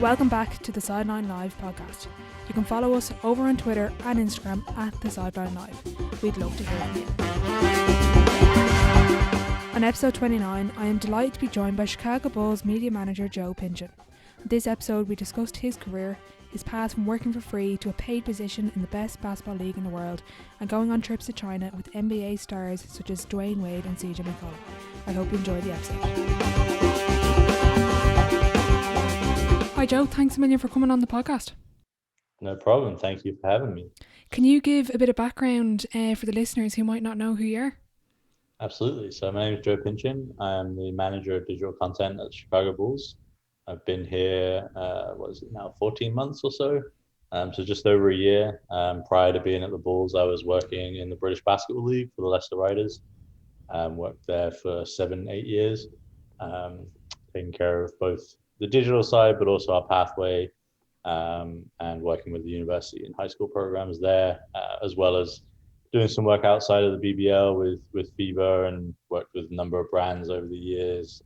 Welcome back to the Sideline Live podcast. You can follow us over on Twitter and Instagram at the Sideline Live. We'd love to hear from you. On episode 29, I am delighted to be joined by Chicago Bulls media manager Joe Pinchin. In this episode, we discussed his career, his path from working for free to a paid position in the best basketball league in the world, and going on trips to China with NBA stars such as Dwayne Wade and CJ McCollum. I hope you enjoy the episode. Hi Joe, thanks a million for coming on the podcast. No problem, thank you for having me. Can you give a bit of background for the listeners who might not know who you are? Absolutely. So my name is Joe Pinchin. I am the manager of digital content at the Chicago Bulls. I've been here, 14 months or so? So just over a year. Prior to being at the Bulls, I was working in the British Basketball League for the Leicester Riders. Worked there for 7-8 years, taking care of both the digital side, but also our pathway, and working with the university and high school programs there, as well as doing some work outside of the BBL with FIBA, and worked with a number of brands over the years.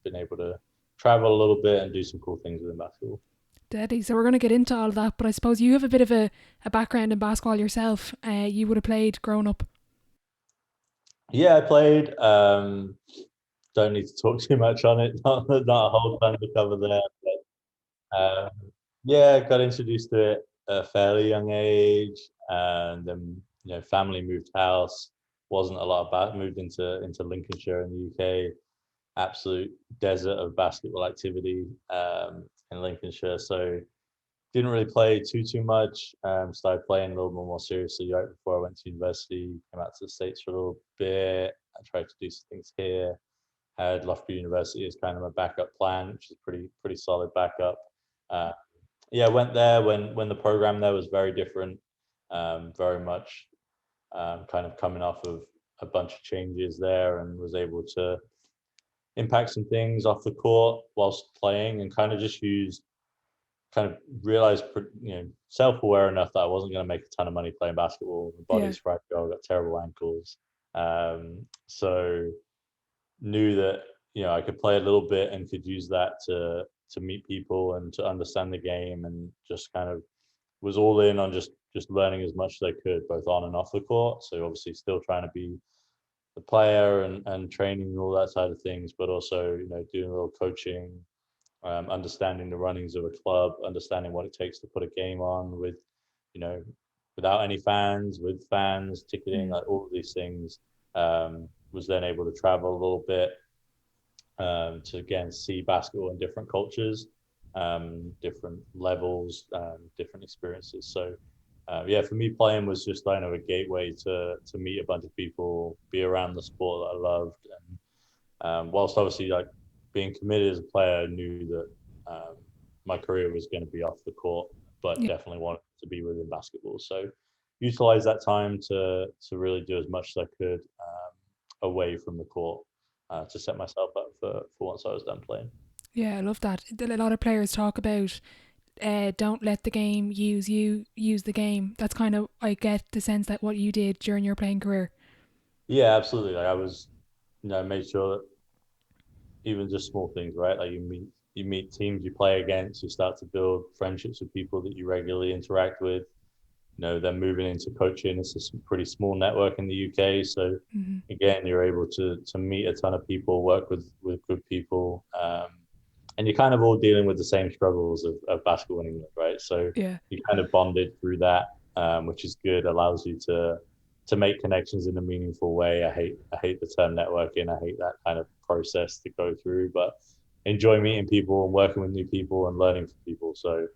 Been able to travel a little bit and do some cool things within basketball. Deadly. So we're going to get into all of that, but I suppose you have a bit of a background in basketball yourself. You would have played growing up. Yeah, I played. Don't need to talk too much on it. Not a whole ton to cover there. But, got introduced to it at a fairly young age, and then family moved house. Wasn't a lot about. Moved into Lincolnshire in the UK. Absolute desert of basketball activity in Lincolnshire. So didn't really play too much. Started playing a little bit more seriously right before I went to university. Came out to the States for a little bit. I tried to do some things here. Had Loughborough University as kind of a backup plan, which is pretty solid backup. Went there when the program there was very different, very much kind of coming off of a bunch of changes there, and was able to impact some things off the court whilst playing, and kind of realized, self-aware enough that I wasn't going to make a ton of money playing basketball. My body's fragile, I've got terrible ankles. So knew that, I could play a little bit and could use that to meet people and to understand the game, and just kind of was all in on just learning as much as I could, both on and off the court. So obviously still trying to be the player and training and all that side of things, but also, doing a little coaching, understanding the runnings of a club, understanding what it takes to put a game on with, without any fans, with fans, ticketing, like all of these things. Was then able to travel a little bit, to again see basketball in different cultures, different levels, different experiences. So for me, playing was just kind of a gateway to meet a bunch of people, be around the sport that I loved, and whilst obviously being committed as a player, I knew that my career was going to be off the court, but definitely wanted to be within basketball. So utilize that time to really do as much as I could away from the court, to set myself up for once I was done playing. Yeah, I love that. A lot of players talk about don't let the game use you, use the game. That's kind of, I get the sense that what you did during your playing career. Yeah, absolutely. I was, made sure that even just small things, right? Like you meet teams you play against, you start to build friendships with people that you regularly interact with. Then moving into coaching, it's a pretty small network in the UK. So again, you're able to meet a ton of people, work with good people. And you're kind of all dealing with the same struggles of basketball in England, right? So you kind of bonded through that, which is good. Allows you to make connections in a meaningful way. I hate the term networking. I hate that kind of process to go through, but enjoy meeting people and working with new people and learning from people. So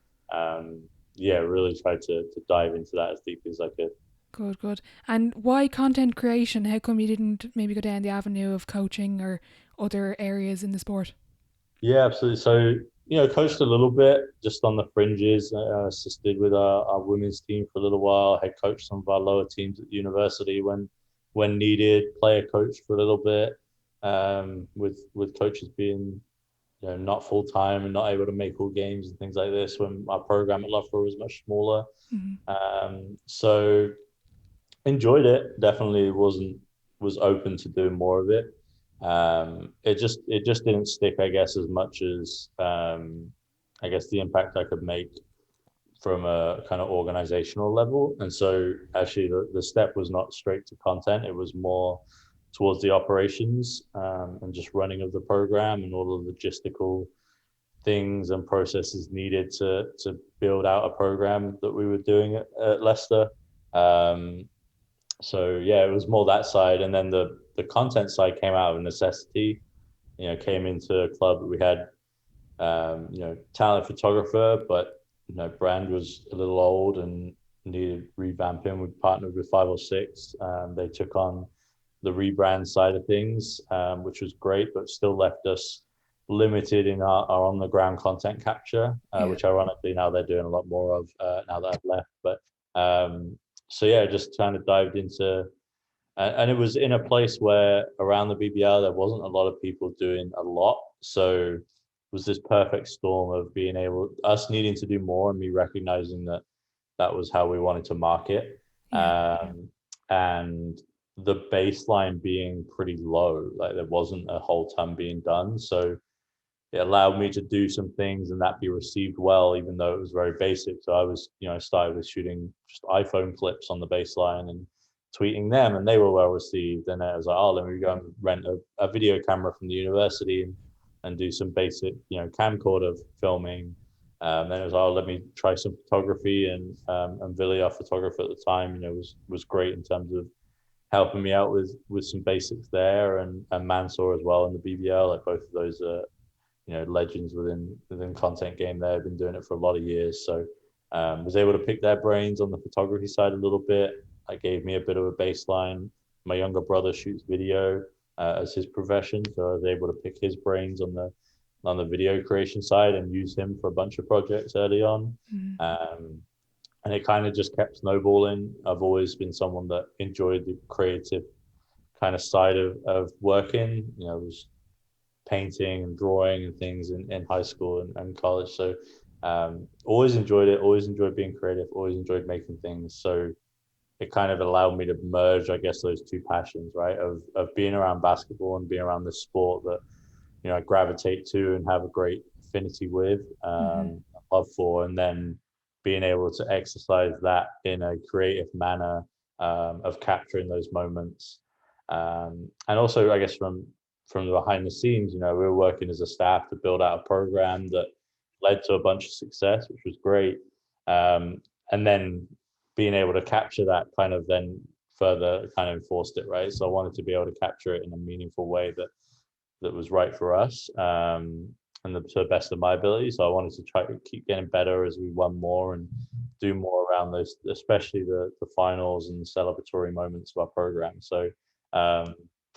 really tried to dive into that as deeply as I could. Good. And why content creation? How come you didn't maybe go down the avenue of coaching or other areas in the sport? Yeah, absolutely. So, coached a little bit just on the fringes, assisted with our women's team for a little while, head coached some of our lower teams at the university when needed, player coach for a little bit, with coaches being not full time and not able to make all games and things like this when our program at Loughborough was much smaller. So enjoyed it. Definitely was open to doing more of it. It just didn't stick, I guess, as much as I guess, the impact I could make from a kind of organizational level. And so actually the step was not straight to content. It was more towards the operations, and just running of the program and all the logistical things and processes needed to build out a program that we were doing at Leicester. Um, so yeah, it was more that side. And then the content side came out of necessity. Came into a club that we had, talented photographer, but brand was a little old and needed revamping. We partnered with 506. They took on the rebrand side of things, which was great, but still left us limited in our on the ground content capture, which ironically now they're doing a lot more of, now that I've left. But so yeah, just kind of dived into, and it was in a place where around the BBR there wasn't a lot of people doing a lot. So it was this perfect storm of being able, us needing to do more and me recognizing that that was how we wanted to market. And the baseline being pretty low, like there wasn't a whole ton being done. So it allowed me to do some things and that be received well, even though it was very basic. So I was, started with shooting just iPhone clips on the baseline and tweeting them, and they were well received. And I was like, oh, let me go and rent a video camera from the university and do some basic, camcorder filming. Then it was, oh, let me try some photography, and Villy, our photographer at the time, was great in terms of helping me out with some basics there, and Mansour as well in the BBL. Like both of those are legends within content game. There, have been doing it for a lot of years, so was able to pick their brains on the photography side a little bit. That gave me a bit of a baseline. My younger brother shoots video as his profession, so I was able to pick his brains on the video creation side and use him for a bunch of projects early on. And it kind of just kept snowballing. I've always been someone that enjoyed the creative kind of side of working. I was painting and drawing and things in high school and college. So always enjoyed it, always enjoyed being creative, always enjoyed making things. So it kind of allowed me to merge, I guess, those two passions, right? Of being around basketball and being around this sport that, I gravitate to and have a great affinity with, love for, and then being able to exercise that in a creative manner, of capturing those moments. And also, I guess, from the behind the scenes, we were working as a staff to build out a program that led to a bunch of success, which was great. And then being able to capture that kind of then further kind of enforced it, right? So I wanted to be able to capture it in a meaningful way that was right for us, and to the best of my ability. So I wanted to try to keep getting better as we won more and do more around those, especially the finals and celebratory moments of our program. So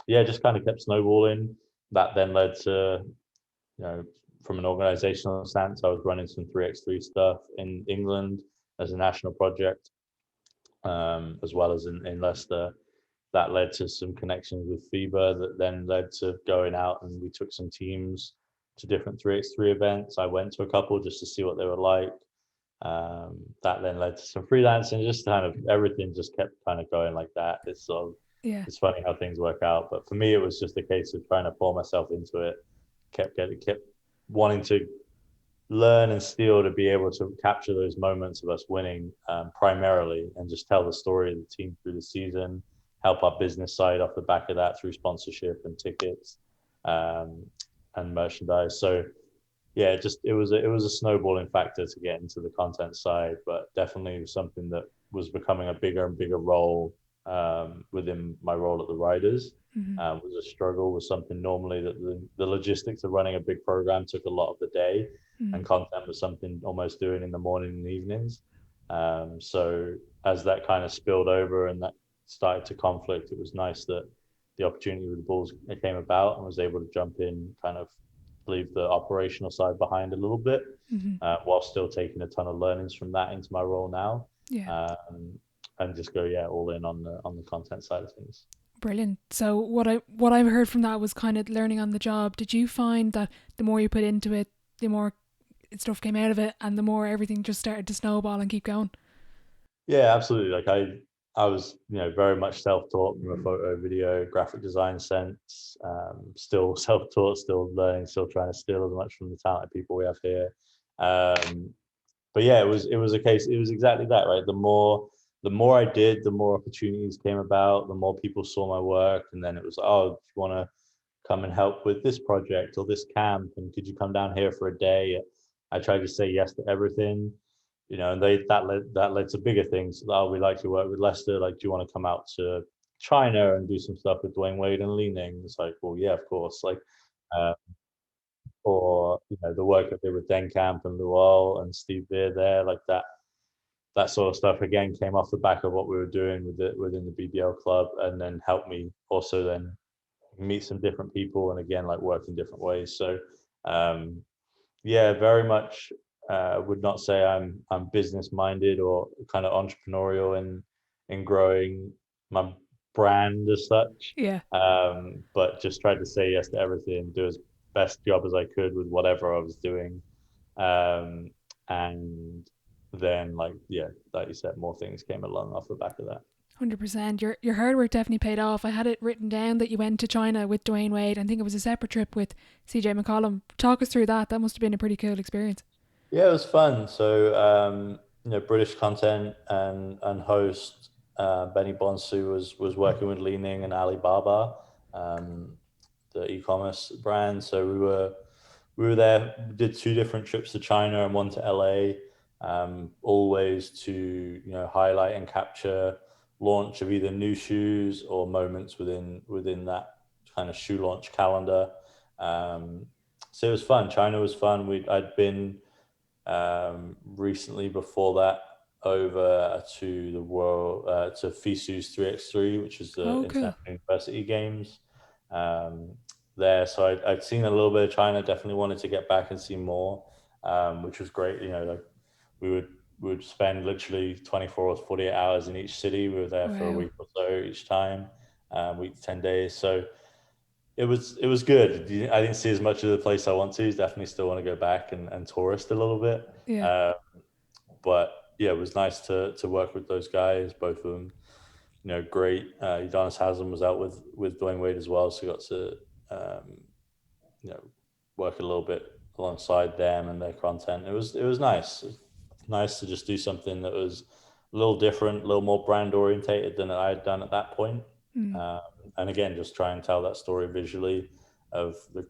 yeah, just kind of kept snowballing. That then led to, from an organizational stance, I was running some 3x3 stuff in England as a national project, as well as in Leicester. That led to some connections with FIBA that then led to going out, and we took some teams to different 3x3 events. I went to a couple just to see what they were like. That then led to some freelancing, just kind of everything just kept kind of going like that. It's sort of, it's funny how things work out. But for me, it was just a case of trying to pour myself into it, kept wanting to learn and steal to be able to capture those moments of us winning, primarily, and just tell the story of the team through the season, help our business side off the back of that through sponsorship and tickets, and merchandise. So yeah, it was a snowballing factor to get into the content side, but definitely something that was becoming a bigger and bigger role, within my role at the Riders. Was a struggle, was something normally that the logistics of running a big program took a lot of the day, and content was something almost doing in the morning and evenings. So as that kind of spilled over and that started to conflict, it was nice that the opportunity with the Bulls came about and was able to jump in, kind of leave the operational side behind a little bit, while still taking a ton of learnings from that into my role now. And just go all in on the content side of things. Brilliant. So what I heard from that was kind of learning on the job. Did you find that the more you put into it, the more stuff came out of it, and the more everything just started to snowball and keep going? Yeah, absolutely. Like I was, very much self-taught from a photo, video, graphic design sense. Still self-taught, still learning, still trying to steal as much from the talented people we have here. Um, but yeah, it was a case. It was exactly that, right? The more I did, the more opportunities came about. The more people saw my work, and then it was, oh, do you want to come and help with this project or this camp? And could you come down here for a day? I tried to say yes to everything, and that led to bigger things. Oh, we like to work with Lester. Like, do you want to come out to China and do some stuff with Dwayne Wade and Li Ning? It's like, well, yeah, of course. Like, uh, or the work I did with Den Camp and Luol and Steve Beer there, like that sort of stuff again came off the back of what we were doing within the BBL club, and then helped me also then meet some different people and again like work in different ways. So um, yeah, very much would not say I'm business minded or kind of entrepreneurial in growing my brand as such. Yeah. But just tried to say yes to everything, do as best job as I could with whatever I was doing. And then like yeah, like you said, more things came along off the back of that. 100%. Your hard work definitely paid off. I had it written down that you went to China with Dwayne Wade. I think it was a separate trip with CJ McCollum. Talk us through that. That must have been a pretty cool experience. Yeah, it was fun. So British content and host Benny Bonsu was working with Li Ning and Alibaba, um, the e-commerce brand. So we were there. We did two different trips to China and one to LA. Always to highlight and capture launch of either new shoes or moments within that kind of shoe launch calendar. Um, so it was fun. China was fun. I'd been recently before that over to the world to FISU's 3x3, which is the Oh, International cool. University Games um, there. So I'd seen a little bit of China. Definitely wanted to get back and see more, which was great. Like we would we would spend literally 24 or 48 hours in each city. We were there for a Wow. week or so each time, week to 10 days. So it was good. I didn't see as much of the place I want to. Definitely still want to go back and tourist a little bit. Yeah. Uh, but yeah, it was nice to work with those guys, both of them. Great. Udonis Haslam was out with Dwayne Wade as well, so got to um, you know work a little bit alongside them and their content. It was nice. Nice to just do something that was a little different, a little more brand orientated than I had done at that point. Mm. Um, and again, just try and tell that story visually of the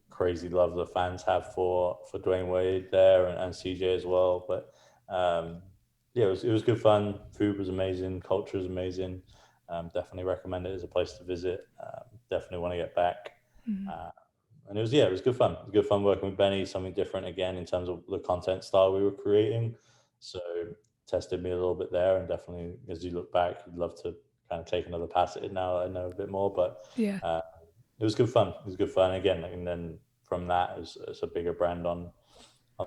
crazy love the fans have for Dwayne Wade there and CJ as well. But yeah, it was good fun. Food was amazing. Culture was amazing. Definitely recommend it as a place to visit. Definitely want to get back. Mm. Uh, and it was good fun. It was good fun working with Benny. Something different again in terms of the content style we were creating. So tested me a little bit there, and definitely as you look back, you'd love to kind of take another pass at it now that I know a bit more. But Yeah. uh, it was good fun. It was good fun again, and then from that, it's a bigger brand on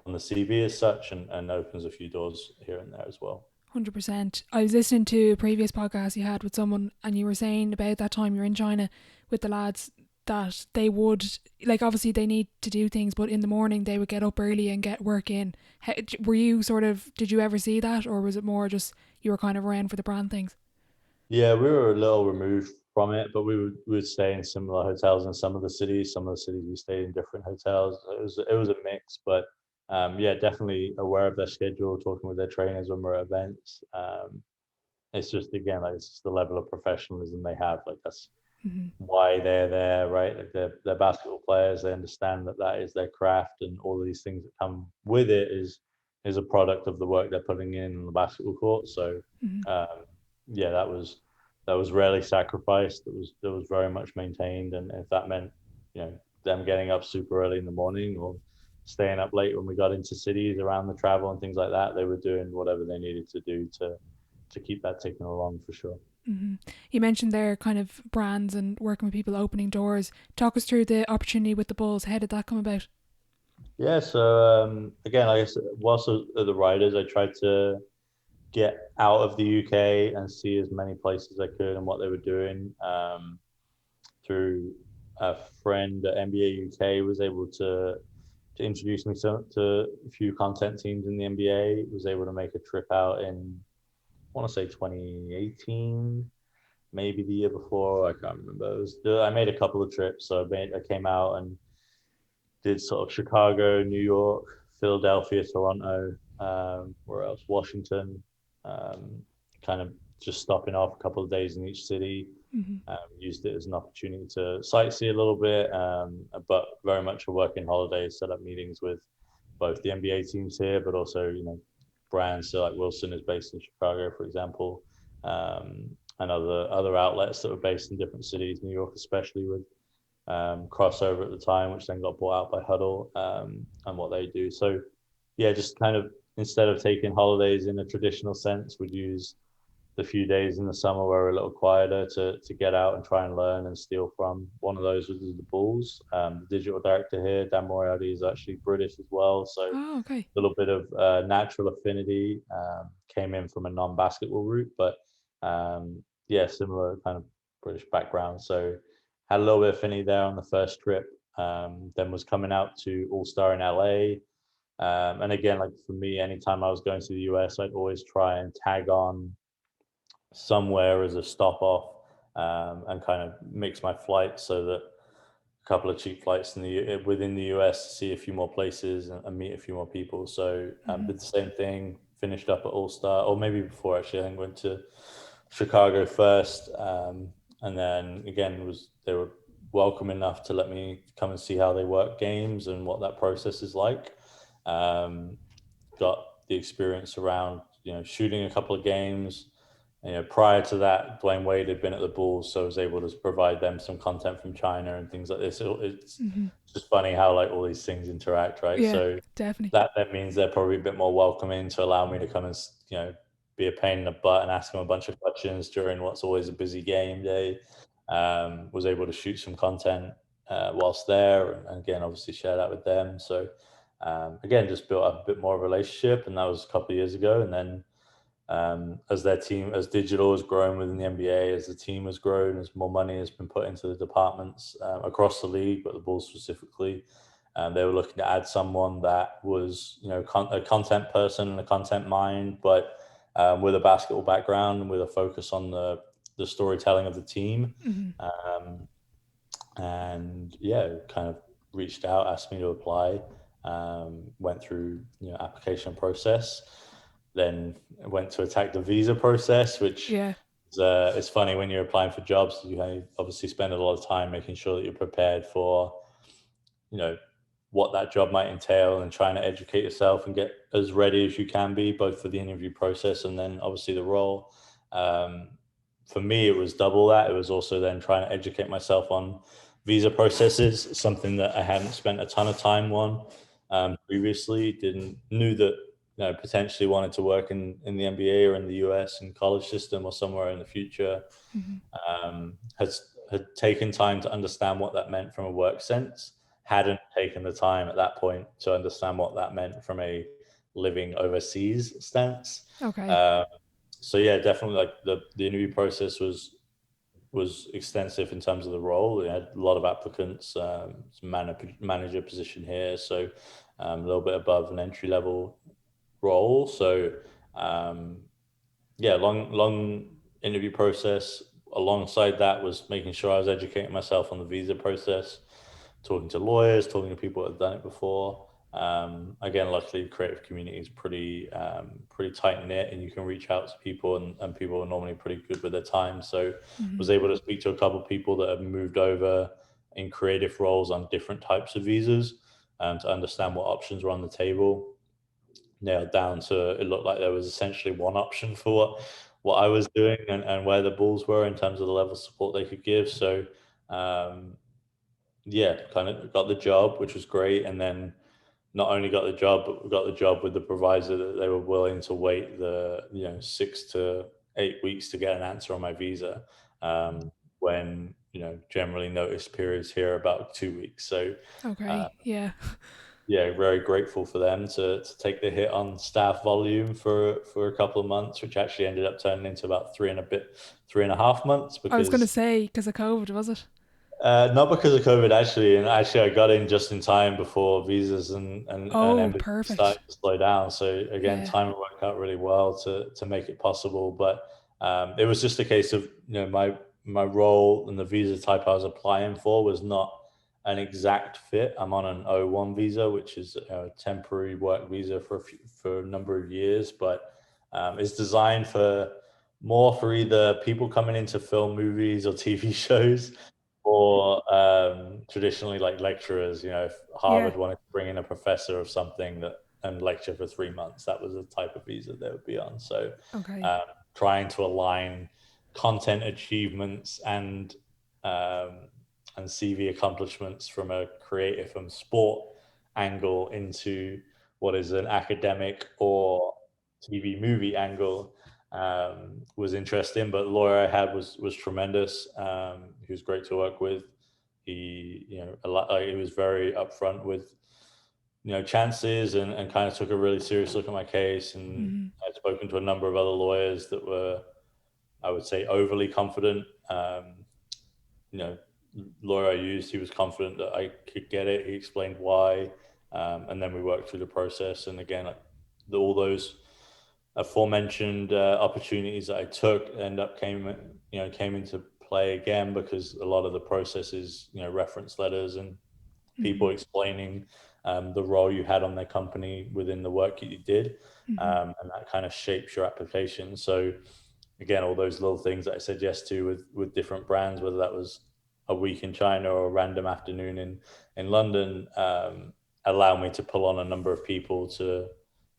the CV as such, and opens a few doors here and there as well. 100%. I was listening to a previous podcast you had with someone, and you were saying about that time you're in China with the lads that they would, like, obviously they need to do things, but in the morning they would get up early and get work in. Were you sort of, did you ever see that, or was it more just you were kind of around for the brand things? Yeah, we were a little removed from it, but we would stay in similar hotels in some of the cities. Some of the cities we stayed in different hotels. It was a mix, but yeah, definitely aware of their schedule, talking with their trainers when we're at events. It's just again like it's just the level of professionalism they have. Like that's Mm-hmm. why they're there, right? Like they're basketball players. They understand that that is their craft, and all of these things that come with it is a product of the work they're putting in on the basketball court. So, Mm-hmm. um, yeah, that was rarely sacrificed. That was very much maintained, and if that meant them getting up super early in the morning or staying up late when we got into cities around the travel and things like that, they were doing whatever they needed to do to keep that ticking along for sure. Mm-hmm. You mentioned there kind of brands and working with people opening doors. Talk us through the opportunity with the Bulls. How did that come about? Yeah, so again, I guess whilst at the Riders, I tried to get out of the UK and see as many places I could and what they were doing. Through a friend at NBA UK was able to introduce me to a few content teams in the NBA. Was able to make a trip out in I want to say 2018, maybe the year before. I can't remember. I made a couple of trips, so I came out and did sort of Chicago, New York, Philadelphia, Toronto, where else? Washington. Um, Kind of just stopping off a couple of days in each city. Hmm. Used it as an opportunity to sightsee a little bit, but very much a working holiday. Set up meetings with both the NBA teams here, but also brands. So like Wilson is based in Chicago, for example, and other outlets that were based in different cities, New York especially, with crossover at the time, which then got bought out by Huddle, and what they do. So yeah, just kind of instead of taking holidays in a traditional sense, would use the few days in the summer where we're a little quieter to get out and try and learn and steal from. One of those was the Bulls. The digital director here, Dan Moriarty, is actually British as well, so a Oh, okay. little bit of natural affinity. Came in from a non-basketball route, but yeah, similar kind of British background. So had a little bit of affinity there on the first trip. Then was coming out to All Star in LA. And again, like for me, anytime I was going to the US, I'd always try and tag on somewhere as a stop off, and kind of mix my flights so that a couple of cheap flights within the US to see a few more places and meet a few more people. So Hmm. did the same thing. Finished up at All Star, or maybe before actually. I think went to Chicago first, and then again they were welcome enough to let me come and see how they work games and what that process is like. Um, Got the experience around shooting a couple of games. Prior to that, Dwayne Wade had been at the Bulls, so I was able to provide them some content from China and things like this. It's Hmm. just funny how like all these things interact, right? Yeah, So definitely. that means they're probably a bit more welcoming to allow me to come and be a pain in the butt and ask them a bunch of questions during what's always a busy game day. Was able to shoot some content whilst there, and again, obviously share that with them. So again, just built up a bit more of a relationship, and that was a couple of years ago. And then as digital has grown within the NBA, as the team has grown, as more money has been put into the departments across the league, but the Bulls specifically, they were looking to add someone that was, a content person and a content mind, but with a basketball background and with a focus on the storytelling of the team. Hmm. Um, and yeah, kind of reached out, asked me to apply, went through application process, then went to attack the visa process, which Yeah. it's funny when you're applying for jobs. You obviously spend a lot of time making sure that you're prepared for you know what that job might entail and trying to educate yourself and get as ready as you can be, both for the interview process and then obviously the role. um, for me it was double that. It was also then trying to educate myself on visa processes, something that I hadn't spent a ton of time on previously. Didn't Knew that potentially wanted to work in the NBA or in the US and college system or somewhere in the future. Hmm. Had taken time to understand what that meant from a work sense, hadn't taken the time at that point to understand what that meant from a living overseas stance. Okay. Uh, so yeah, definitely like the interview process was extensive in terms of the role. It had a lot of applicants, manager position here, so a little bit above an entry level role. So um, yeah, long interview process. Alongside that was making sure I was educating myself on the visa process, talking to lawyers, talking to people that have done it before. Again, luckily, the creative community is pretty tight knit, and you can reach out to people, and people are normally pretty good with their time. So, Hmm. was able to speak to a couple of people that have moved over in creative roles on different types of visas, to understand what options were on the table. Nailed down to it looked like there was essentially one option for what I was doing, and where the Bulls were in terms of the level of support they could give. So um, yeah, kind of got the job, which was great. And then not only got the job, but we got the job with the proviso that they were willing to wait the 6 to 8 weeks to get an answer on my visa. When generally notice periods here about 2 weeks. So uh, Okay. Yeah. yeah, very grateful for them to take the hit on staff volume for a couple of months, which actually ended up turning into about 3.5 months, I was gonna because say because of COVID, was it? not because of COVID actually, and actually I got in just in time before visas and Oh, embassies perfect. started to slow down. So again, Yeah. timing worked out really well to make it possible. But it was just a case of my role and the visa type I was applying for was not an exact fit. I'm on an O1 visa, which is a temporary work visa for a number of years, but it's designed for more for either people coming into film, movies, or TV shows, or traditionally like lecturers. If Yeah. Harvard wanted to bring in a professor of something that and lecture for 3 months, that was the type of visa they would be on. So, Okay. um, trying to align content achievements um, and CV accomplishments from a creative and sport angle into what is an academic or TV movie angle was interesting. But the lawyer I had was tremendous. He was great to work with. He was very upfront with chances and kind of took a really serious look at my case. And Hmm. I'd spoken to a number of other lawyers that were, I would say, overly confident. You know, lawyer I used, he was confident that I could get it. He explained why, and then we worked through the process. And again, all those aforementioned opportunities that I took came into play again because a lot of the processes, reference letters and Hmm. people explaining the role you had on their company within the work that you did, Hmm. and that kind of shapes your application. So again, all those little things that I said yes to with different brands, whether that was a week in China or a random afternoon in London, allow me to pull on a number of people to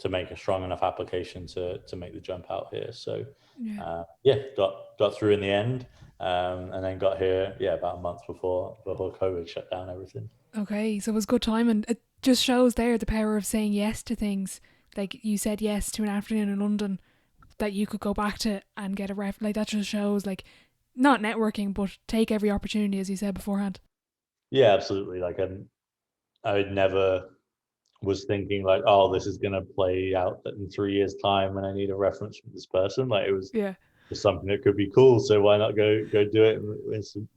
make a strong enough application to make the jump out here. So Yeah. yeah, got through in the end, and then got here about a month before COVID shut down everything. Okay. So it was good time, and it just shows there the power of saying yes to things. Like you said yes to an afternoon in London that you could go back to and get a ref. Like that just shows like not networking, but take every opportunity, as you said beforehand. Yeah, absolutely. Like I would never was thinking like, oh, this is going to play out in 3 years' time, and I need a reference from this person. Like it was Yeah. just something that could be cool. So why not go do it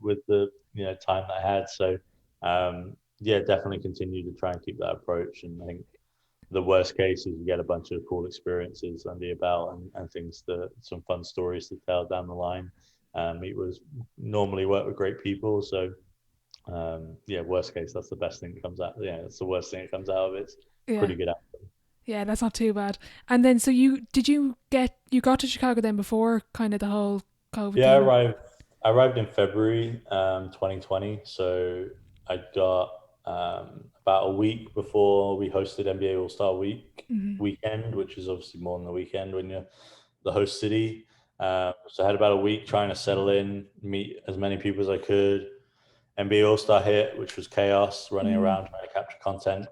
with the time that I had. So yeah, definitely continue to try and keep that approach. And I think the worst case is you get a bunch of cool experiences under your belt and things that some fun stories to tell down the line. It was normally work with great people. So yeah, worst case, that's the best thing that comes out. Yeah, that's the worst thing that comes out of it. It's Yeah. pretty good. Yeah, that's not too bad. And then, so you got to Chicago then before kind of the whole COVID Yeah, thing? I arrived in February 2020. So I got about a week before we hosted NBA All Star Hmm. weekend, which is obviously more than the weekend when you're the host city. So I had about a week trying to settle in, meet as many people as I could. NBA All Star hit, which was chaos, running Hmm. around trying to capture content,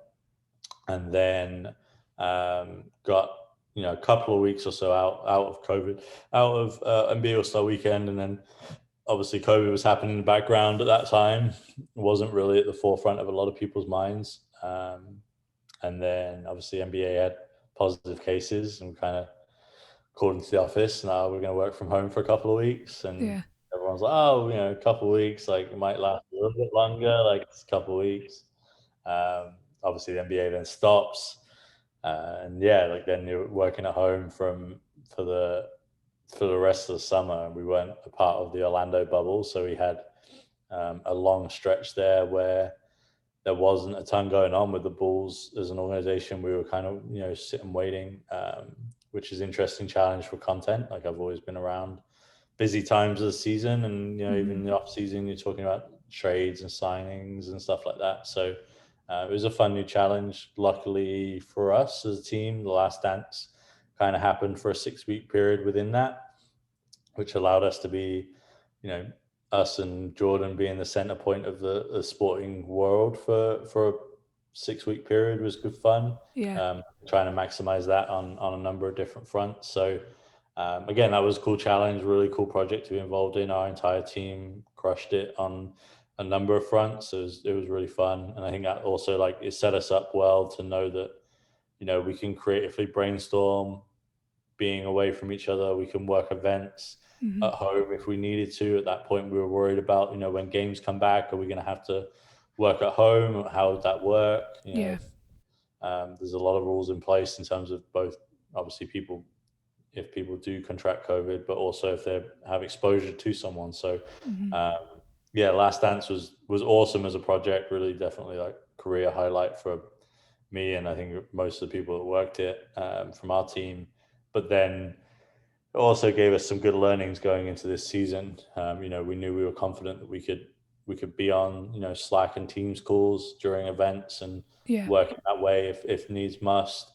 and then got a couple of weeks or so out of COVID, out of NBA All Star Weekend, and then obviously COVID was happening in the background at that time. It wasn't really at the forefront of a lot of people's minds, and then obviously NBA had positive cases, and kind of called into the office. Now we're going to work from home for a couple of weeks, and Yeah. everyone's like, "Oh, a couple of weeks, like it might last a little bit longer, like it's a couple of weeks." Obviously, the NBA then stops, and yeah, like then you're working at home for the for the rest of the summer. We weren't a part of the Orlando bubble, so we had a long stretch there where there wasn't a ton going on with the Bulls as an organization. We were kind of sitting waiting, which is an interesting challenge for content. Like I've always been around busy times of the season, and even Hmm. in the off season, you're talking about trades and signings and stuff like that. So it was a fun new challenge. Luckily for us as a team, the last dance kind of happened for a 6 week period within that, which allowed us to be, you know, us and Jordan being the center point of the sporting world for a 6 week period was good fun. Yeah. Trying to maximize that on a number of different fronts. So again, that was a cool challenge, really cool project to be involved in. Our entire team crushed it on a number of fronts. It was really fun, and I think that also like it set us up well to know that we can creatively brainstorm being away from each other. We can work events Hmm. at home if we needed to. At that point, we were worried about, when games come back, are we going to have to work at home? How would that work? Yeah. There's a lot of rules in place in terms of both, obviously, if people do contract COVID, but also if they have exposure to someone. So, Hmm. um, yeah, Last Dance was awesome as a project. Really, definitely like career highlight for me, and I think most of the people that worked it from our team. But then it also gave us some good learnings going into this season. We knew we were confident that we could be on Slack and Teams calls during events and Yeah. work in that way if needs must.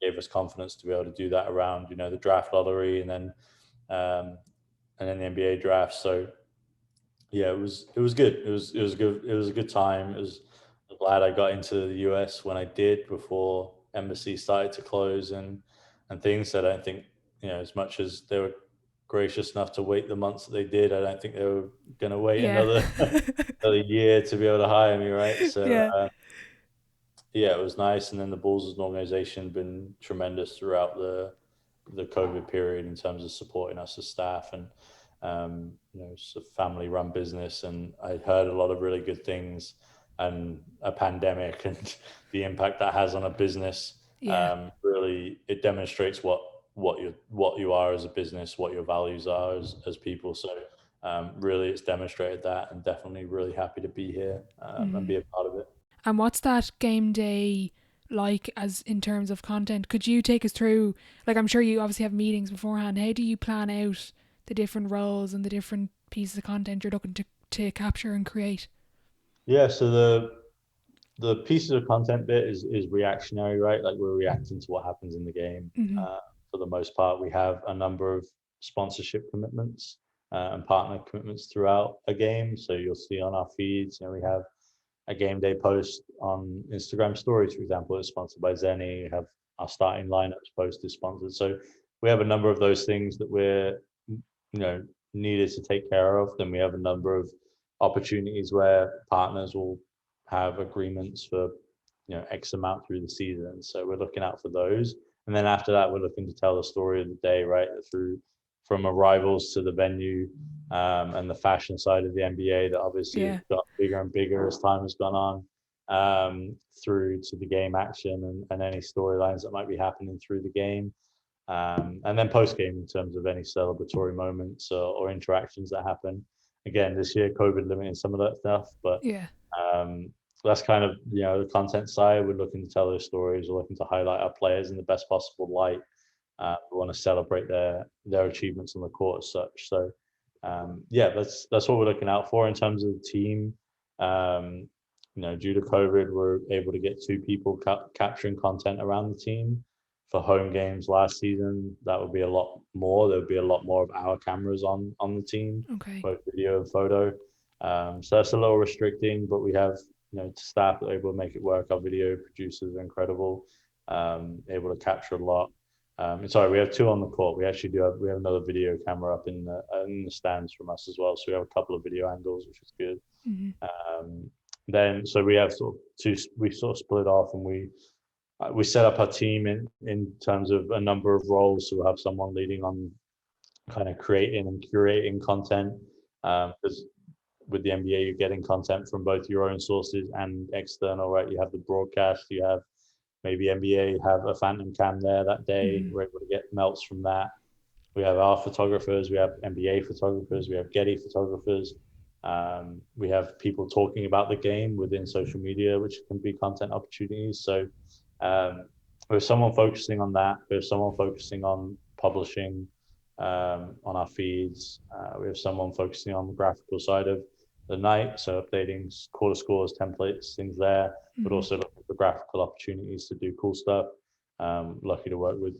Gave us confidence to be able to do that around the draft lottery um, and then the NBA draft. So yeah, it was good. It was good. It was a good time. I'm glad I got into the US when I did before embassy started to close and things. I don't think as much as they were gracious enough to wait the months that they did, I don't think they were going to wait Yeah. another another year to be able to hire me, right? So Yeah. yeah, it was nice. And then the Bulls as an organization been tremendous throughout the COVID period in terms of supporting us as staff and it's a family run business. And I heard a lot of really good things and a pandemic and the impact that has on a business. Yeah. Really, it demonstrates what you are as a business, what your values are as people. So really, it's demonstrated that, and definitely really happy to be here and be a part of it. And what's that game day like as in terms of content? Could you take us through, like I'm sure you obviously have meetings beforehand. How do you plan out the different roles and the different pieces of content you're looking to capture and create? Yeah, so the pieces of content bit is reactionary, right? Like we're reacting to what happens in the game. Mm-hmm. For the most part, we have a number of sponsorship commitments and partner commitments throughout a game. So you'll see on our feeds, we have a game day post on Instagram stories, for example, is sponsored by Zenny. We have our starting lineups post is sponsored. So we have a number of those things that we're needed to take care of. Then we have a number of opportunities where partners will have agreements for X amount through the season. So we're looking out for those. And then after that, we're looking to tell the story of the day, right? Through from arrivals to the venue and the fashion side of the NBA that obviously has Yeah. got bigger and bigger as time has gone on, through to the game action and any storylines that might be happening through the game. And then post game in terms of any celebratory moments or interactions that happen. Again, this year COVID limiting some of that stuff, but Yeah. um, that's kind of the content side. We're looking to tell those stories. We're looking to highlight our players in the best possible light. We want to celebrate their achievements on the court as such. So yeah, that's what we're looking out for in terms of the team. Um, due to COVID, we're able to get two people capturing content around the team. For home games last season, that would be a lot more. There would be a lot more of our cameras on the team, Okay. both video and photo. So that's a little restricting, but we have staff that are able to make it work. Our video producers are incredible, able to capture a lot. Sorry, we have two on the court. We have another video camera up in the stands from us as well. So we have a couple of video angles, which is good. Mm-hmm. Then so we have sort of two. We sort of split off, and we set up our team in terms of a number of roles. So we'll have someone leading on kind of creating and curating content, because with the NBA, you're getting content from both your own sources and external, right? You have the broadcast, you have maybe NBA have a phantom cam there that day. Mm-hmm. We're able to get melts from that. We have our photographers, we have NBA photographers, we have Getty photographers. We have people talking about the game within social media, which can be content opportunities. So we have someone focusing on that. We have someone focusing on publishing on our feeds. We have someone focusing on the graphical side of the night, so updating quarter scores, templates, things there, but Mm-hmm. also looking for graphical opportunities to do cool stuff. Lucky to work with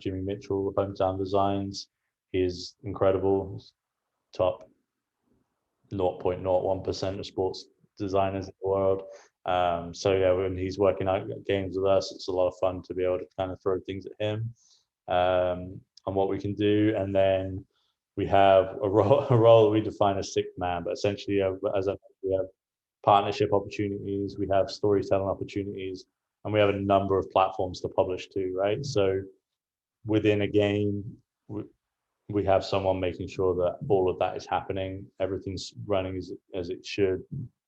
Jimmy Mitchell, Hometown Designs. He's incredible. He's top 0.01% of sports designers in the world. So yeah, when he's working out games with us, it's a lot of fun to be able to kind of throw things at him on what we can do. And then we have a role that we define as sixth man, but essentially, as I mentioned, we have partnership opportunities, we have storytelling opportunities, and we have a number of platforms to publish to, right? So within a game, we have someone making sure that all of that is happening, everything's running as it should,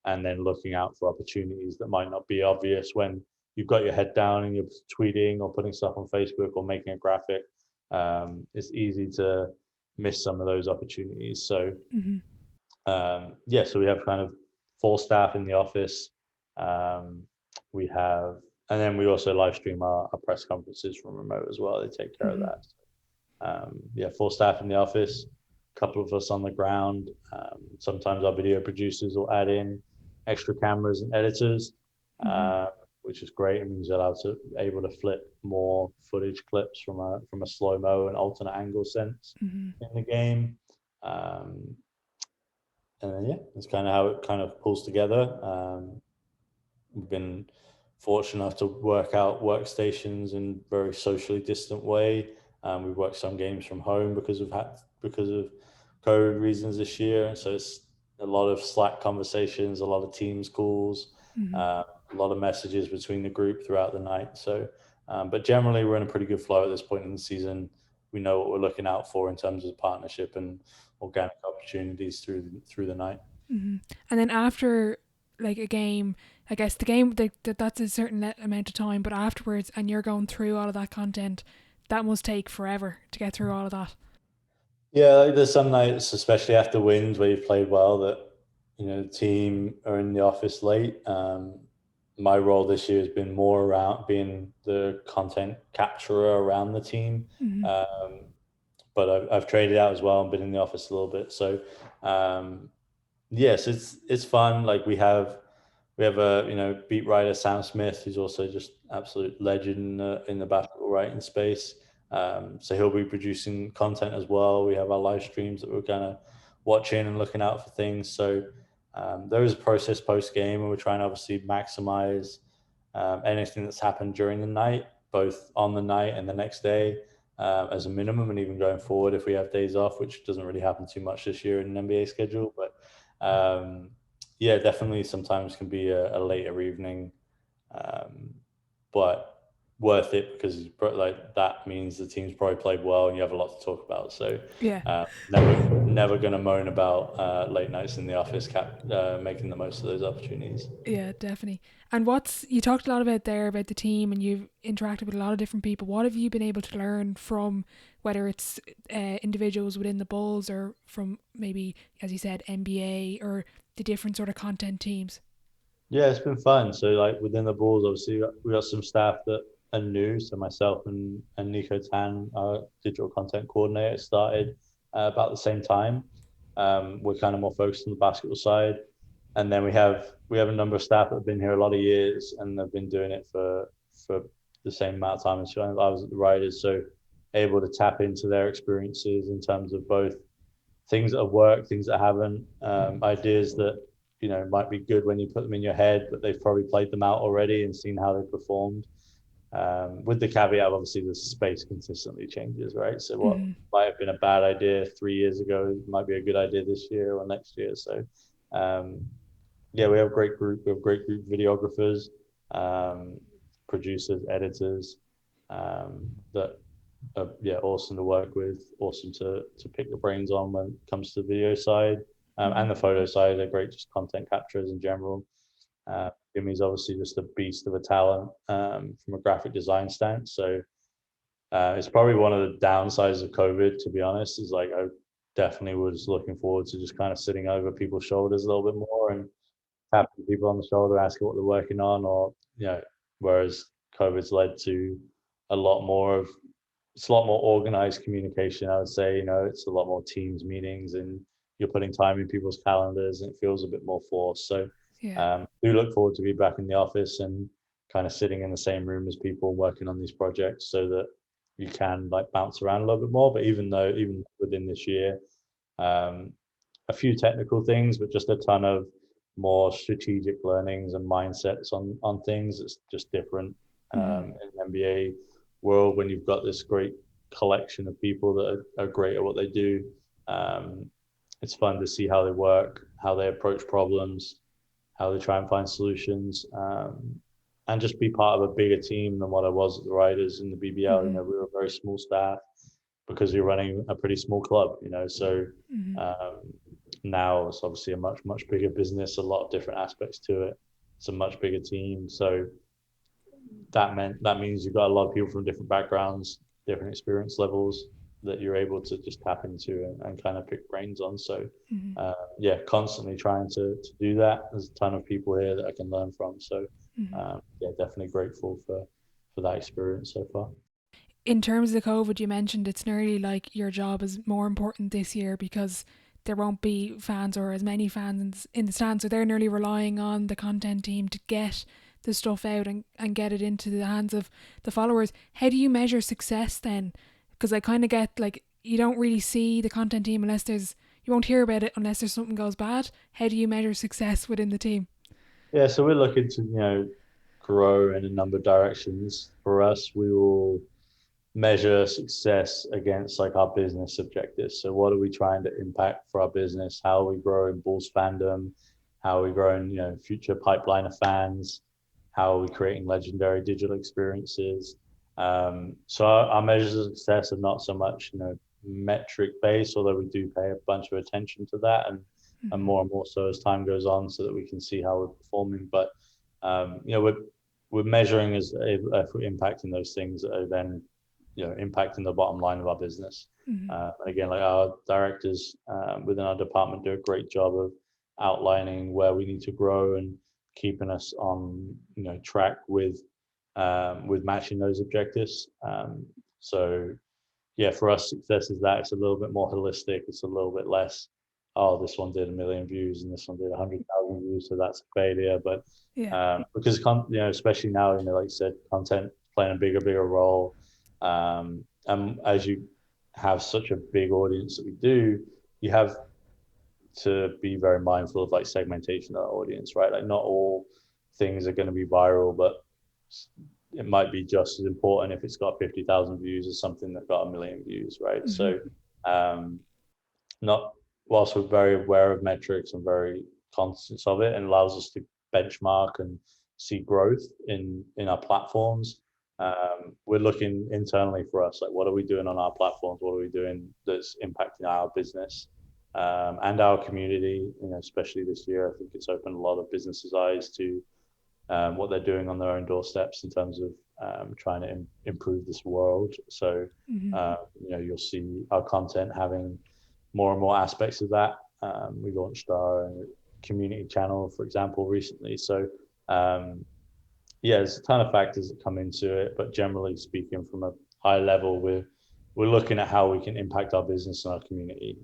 and then looking out for opportunities that might not be obvious when you've got your head down and you're tweeting or putting stuff on Facebook or making a graphic. It's easy to miss some of those opportunities. So Mm-hmm. Yeah, so we have kind of full staff in the office. Um, we have, and then we also live stream our press conferences from remote as well. They take care of Mm-hmm. that. Yeah, full staff in the office, a couple of us on the ground. Sometimes our video producers will add in extra cameras and editors, Mm-hmm. uh, which is great. It means you're able to flip more footage clips from a slow mo and alternate angle sense Mm-hmm. in the game. Um, and then yeah, that's kind of how it kind of pulls together. We've been fortunate enough to work out workstations in a very socially distant way. We've worked some games from home because of COVID reasons this year, and so it's a lot of Slack conversations, a lot of Teams calls, Mm-hmm. a lot of messages between the group throughout the night. So, but generally, we're in a pretty good flow at this point in the season. We know what we're looking out for in terms of partnership and organic opportunities through the night. Mm-hmm. And then after like a game, I guess the game that's a certain amount of time, but afterwards, and you're going through all of that content, that must take forever to get through all of that. Yeah, like there's some nights, especially after wins where you've played well, that the team are in the office late. My role this year has been more around being the content capturer around the team, Mm-hmm. um, but I've traded out as well and been in the office a little bit. So um, yes, it's fun. Like we have a beat writer Sam Smith, who's also just absolute legend in the basketball writing space. So he'll be producing content as well. We have our live streams that we're kind of watching and looking out for things. So there is a process post game, and we're trying to obviously maximize anything that's happened during the night, both on the night and the next day, as a minimum, and even going forward if we have days off, which doesn't really happen too much this year in an NBA schedule, but. Um, yeah, definitely sometimes can be a later evening, um, but worth it because like that means the team's probably played well and you have a lot to talk about. So Yeah. never going to moan about late nights in the office, making the most of those opportunities. Yeah, definitely. And you talked a lot about there about the team, and you've interacted with a lot of different people. What have you been able to learn from whether it's individuals within the Bulls or from maybe, as you said, NBA or the different sort of content teams? Yeah, it's been fun. So like within the Bulls, obviously we got some staff that are new. So myself and Nico Tan, our digital content coordinator, started about the same time. We're kind of more focused on the basketball side, and then we have a number of staff that have been here a lot of years and they've been doing it for the same amount of time as I was at the Riders. So able to tap into their experiences in terms of both things that have worked, things that haven't, ideas that might be good when you put them in your head, but they've probably played them out already and seen how they performed. With the caveat, obviously, the space consistently changes, right? So what Mm-hmm. might have been a bad idea 3 years ago might be a good idea this year or next year. So um, yeah, we have a great group. We have a great group of videographers, um, producers, editors that yeah, awesome to work with, awesome to pick the brains on when it comes to the video side, Mm-hmm. and the photo side. They're great, just content capturers in general. Jimmy's obviously just a beast of a talent from a graphic design stance. So it's probably one of the downsides of COVID, to be honest. Is like I definitely was looking forward to just kind of sitting over people's shoulders a little bit more and tapping people on the shoulder, asking what they're working on, or whereas COVID's led to a lot more of it's a lot more organized communication. I would say, it's a lot more teams meetings and you're putting time in people's calendars and it feels a bit more forced. So Yeah. do look forward to be back in the office and kind of sitting in the same room as people working on these projects so that you can like bounce around a little bit more. But even within this year, um, a few technical things, but just a ton of more strategic learnings and mindsets on things. It's just different Mm-hmm. in the NBA world when you've got this great collection of people that are great at what they do. Um, it's fun to see how they work, how they approach problems, how they try and find solutions, and just be part of a bigger team than what I was at the Riders in the BBL. Mm-hmm. We were a very small staff because you're running a pretty small club. So Mm-hmm. um, now it's obviously a much bigger business, a lot of different aspects to it. It's a much bigger team, so that means you've got a lot of people from different backgrounds, different experience levels. that you're able to just tap into and kind of pick brains on. So Hmm. yeah, constantly trying to do that. There's a ton of people here that I can learn from. So Hmm. yeah, definitely grateful for that experience so far. In terms of the COVID, you mentioned it's nearly like your job is more important this year because there won't be fans or as many fans in the stands, so they're nearly relying on the content team to get the stuff out and get it into the hands of the followers. How do you measure success then? Because I kind of get like you don't really see the content team unless there's, you won't hear about it unless there's something goes bad. How do you measure success within the team? Yeah, so we're looking to grow in a number of directions. For us, we will measure success against like our business objectives. So what are we trying to impact for our business? How are we growing Bulls fandom? How are we growing, future pipeline of fans? How are we creating legendary digital experiences? So our measures of success are not so much, metric based, although we do pay a bunch of attention to that and Mm-hmm. more and more so as time goes on so that we can see how we're performing. But, we're measuring as if we're impacting those things that are then impacting the bottom line of our business. Mm-hmm. And again, like our directors within our department do a great job of outlining where we need to grow and keeping us on track with matching those objectives. So yeah, for us, success is that it's a little bit more holistic. It's a little bit less. Oh, this one did 1 million views and this one did 100,000 views, so that's a failure. But Yeah. because especially now, like you said, content playing a bigger role. And as you have such a big audience that we do, you have to be very mindful of like segmentation of the audience, right? Like not all things are going to be viral, but it might be just as important if it's got 50,000 views as something that got 1 million views, right? Mm-hmm. So, um, not whilst we're very aware of metrics and very conscious of it, and allows us to benchmark and see growth in our platforms. We're looking internally for us, like what are we doing on our platforms? What are we doing that's impacting our business and our community? Especially this year, I think it's opened a lot of businesses' eyes to what they're doing on their own doorsteps in terms of trying to improve this world. So, Mm-hmm. you'll see our content having more and more aspects of that. We launched our community channel, for example, recently. So, yeah, there's a ton of factors that come into it, but generally speaking, from a high level, we're looking at how we can impact our business and our community.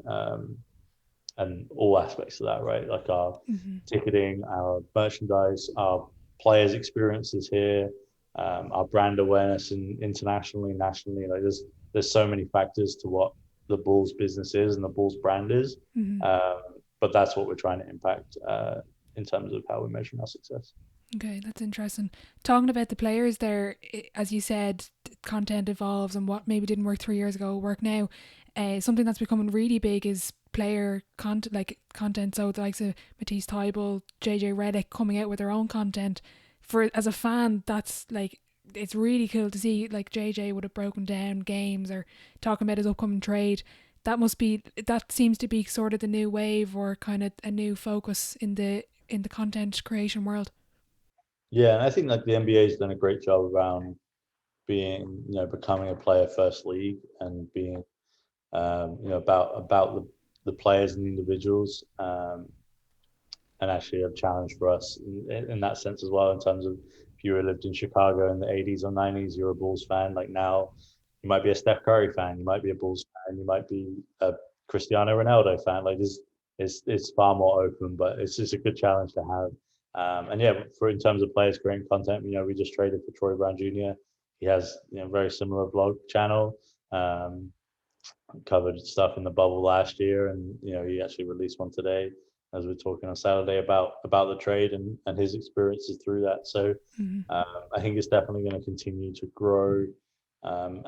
And all aspects of that, right? Like our Mm-hmm. ticketing, our merchandise, our players' experiences here, our brand awareness and internationally, nationally. Like there's so many factors to what the Bulls business is and the Bulls brand is. Mm-hmm. Um, but that's what we're trying to impact in terms of how we're measuring our success. Okay, that's interesting. Talking about the players there, as you said, content evolves and what maybe didn't work 3 years ago will work now. Something that's becoming really big is player content, like content. So the likes of Matisse Tybal, JJ Redick coming out with their own content. For as a fan, that's like it's really cool to see. Like JJ would have broken down games or talking about his upcoming trade. That seems to be sort of the new wave or kind of a new focus in the content creation world. Yeah, and I think like the NBA has done a great job around being, becoming a player first league and being, about the players and the individuals. And actually a challenge for us in that sense as well. In terms of if you lived in Chicago in the 80s or 90s, you're a Bulls fan. Like now, you might be a Steph Curry fan, you might be a Bulls fan, you might be a Cristiano Ronaldo fan. Like this, it's far more open, but it's just a good challenge to have. And yeah, for in terms of players creating content, we just traded for Troy Brown Jr. He has very similar vlog channel. Covered stuff in the bubble last year, and he actually released one today as we're talking on Saturday about the trade and his experiences through that. So Mm-hmm. I think it's definitely going to continue to grow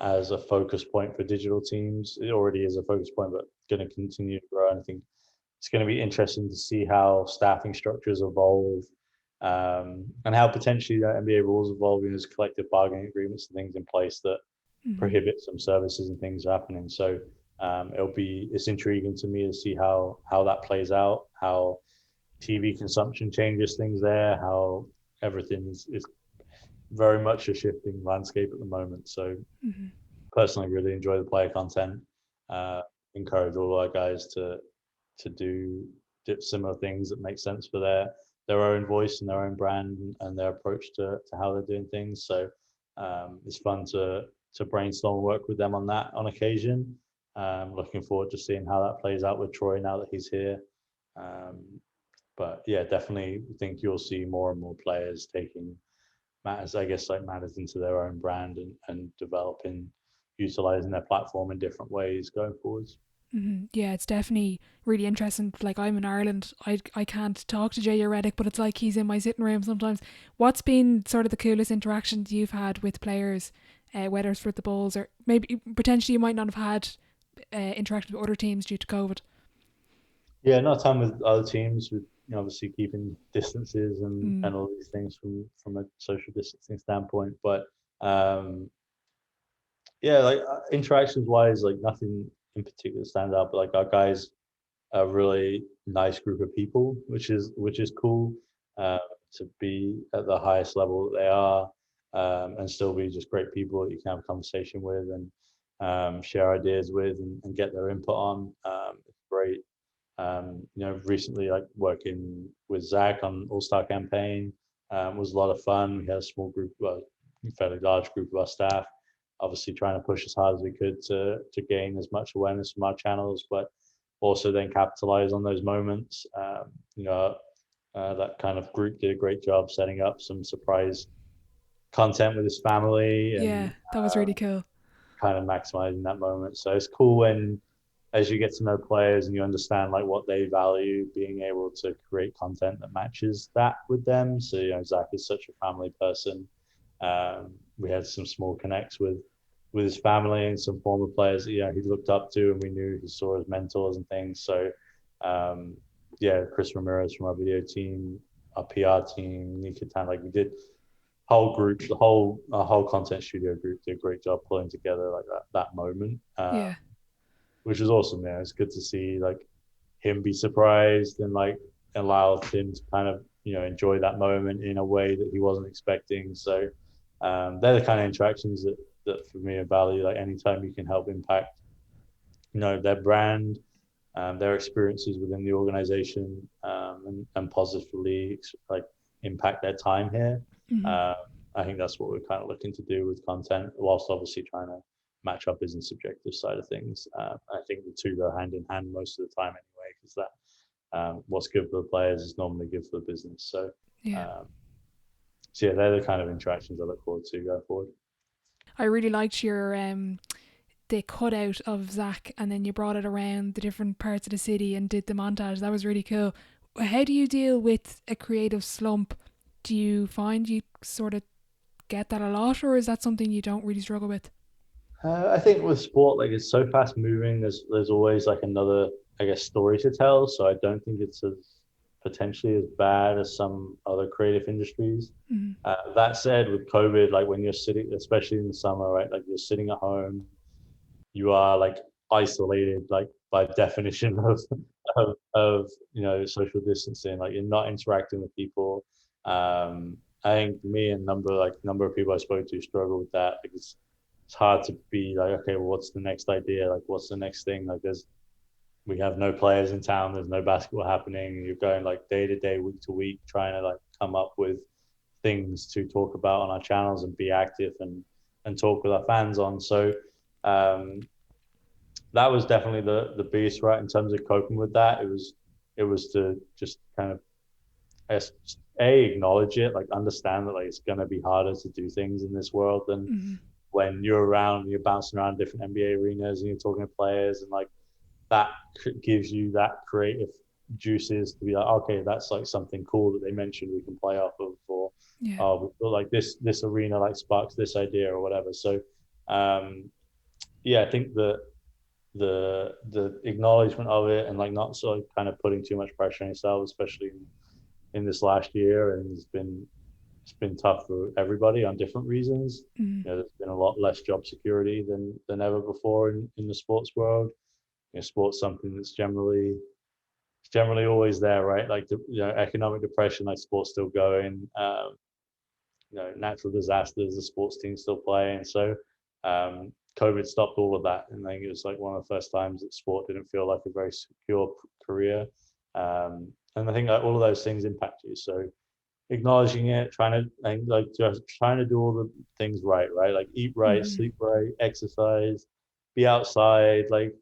as a focus point for digital teams. It already is a focus point, but going to continue to grow. And I think it's going to be interesting to see how staffing structures evolve and how potentially the NBA rules evolving as collective bargaining agreements and things in place that Mm-hmm. prohibit some services and things happening. So it's intriguing to me to see how that plays out, how TV consumption changes things there, how everything is very much a shifting landscape at the moment. So Mm-hmm. personally, really enjoy the player content. encourage all our guys to do similar things that make sense for their own voice and their own brand and their approach to how they're doing things. So it's fun to brainstorm and work with them on that on occasion. Looking forward to seeing how that plays out with Troy now that he's here. But yeah, definitely think you'll see more and more players taking matters, I guess, like matters into their own brand and developing, utilizing their platform in different ways going forwards. Yeah, it's definitely really interesting. Like, I'm in Ireland, I can't talk to J.J. Redick, but it's like he's in my sitting room sometimes. What's been sort of the coolest interactions you've had with players, whether it's for the Bulls or maybe potentially you might not have had interactions with other teams due to COVID? Yeah, not time with other teams, with obviously keeping distances Mm, and all these things from a social distancing standpoint. But um, yeah, like interactions wise, like nothing in particular stands out. But like our guys a really nice group of people, which is cool uh, to be at the highest level that they are, and still be just great people that you can have a conversation with and share ideas with and get their input on. It's great. Recently, like working with Zach on All Star campaign was a lot of fun. We had a small group, well, a fairly large group of our staff, obviously trying to push as hard as we could to gain as much awareness from our channels, but also then capitalize on those moments. That kind of group did a great job setting up some surprise content with his family yeah, and that was really cool. kind of maximizing that moment. So it's cool when, as you get to know players and you understand like what they value, being able to create content that matches that with them. So Zach is such a family person. We had some small connects with his family and some former players that he looked up to, and we knew he saw as mentors and things. So um, yeah, Chris Ramirez from our video team, our PR team, Nika Tan, like we did whole group, the whole content studio group did a great job pulling together like that moment, Yeah, which is awesome. Yeah, it's good to see like him be surprised and like allow him to kind of enjoy that moment in a way that he wasn't expecting. So they're the kind of interactions that for me are value. Like anytime you can help impact their brand, their experiences within the organization, and positively like impact their time here. hmm, Uh, I think that's what we're kind of looking to do with content, whilst obviously trying to match up business subjective side of things. I think the two go hand in hand most of the time anyway, because that what's good for the players is normally good for the business. So, yeah. um, so yeah, they're the kind of interactions I look forward to going forward. I really liked your the cutout of Zach, and then you brought it around the different parts of the city and did the montage. That was really cool. How do you deal with a creative slump? Do you find you sort of get that a lot, or is that something you don't really struggle with? I think with sport, like it's so fast moving. There's always like another, I guess, story to tell. So I don't think it's as potentially as bad as some other creative industries. Mm, That said, with COVID, like when you're sitting, especially in the summer, right, like you're sitting at home, you are like isolated, like by definition of social distancing. Like you're not interacting with people. I think me and number of people I spoke to struggle with that because it's hard to be like, okay, well, what's the next idea? Like, what's the next thing? Like, we have no players in town. There's no basketball happening. You're going like day to day, week to week, trying to like come up with things to talk about on our channels and be active and talk with our fans on. So um, that was definitely the biggest right in terms of coping with that. It was to just kind of acknowledge it, like understand that like it's gonna be harder to do things in this world than mm, when you're around and you're bouncing around different NBA arenas and you're talking to players and like that gives you that creative juices to be like, okay, that's like something cool that they mentioned we can play off of, or yeah. we feel like this arena like sparks this idea or whatever. So um, yeah, I think the acknowledgement of it and like not sort of kind of putting too much pressure on yourself, especially in this last year, and it's been tough for everybody on different reasons. Mm, There's been a lot less job security than ever before in the sports world. Sports something that's generally always there, right? Like the economic depression, like sports still going. Natural disasters, the sports team still playing. So COVID stopped all of that, and I think it was like one of the first times that sport didn't feel like a very secure career. And I think like all of those things impact you. So acknowledging it, just trying to do all the things right, like eat right, Mm-hmm. sleep right, exercise, be outside, like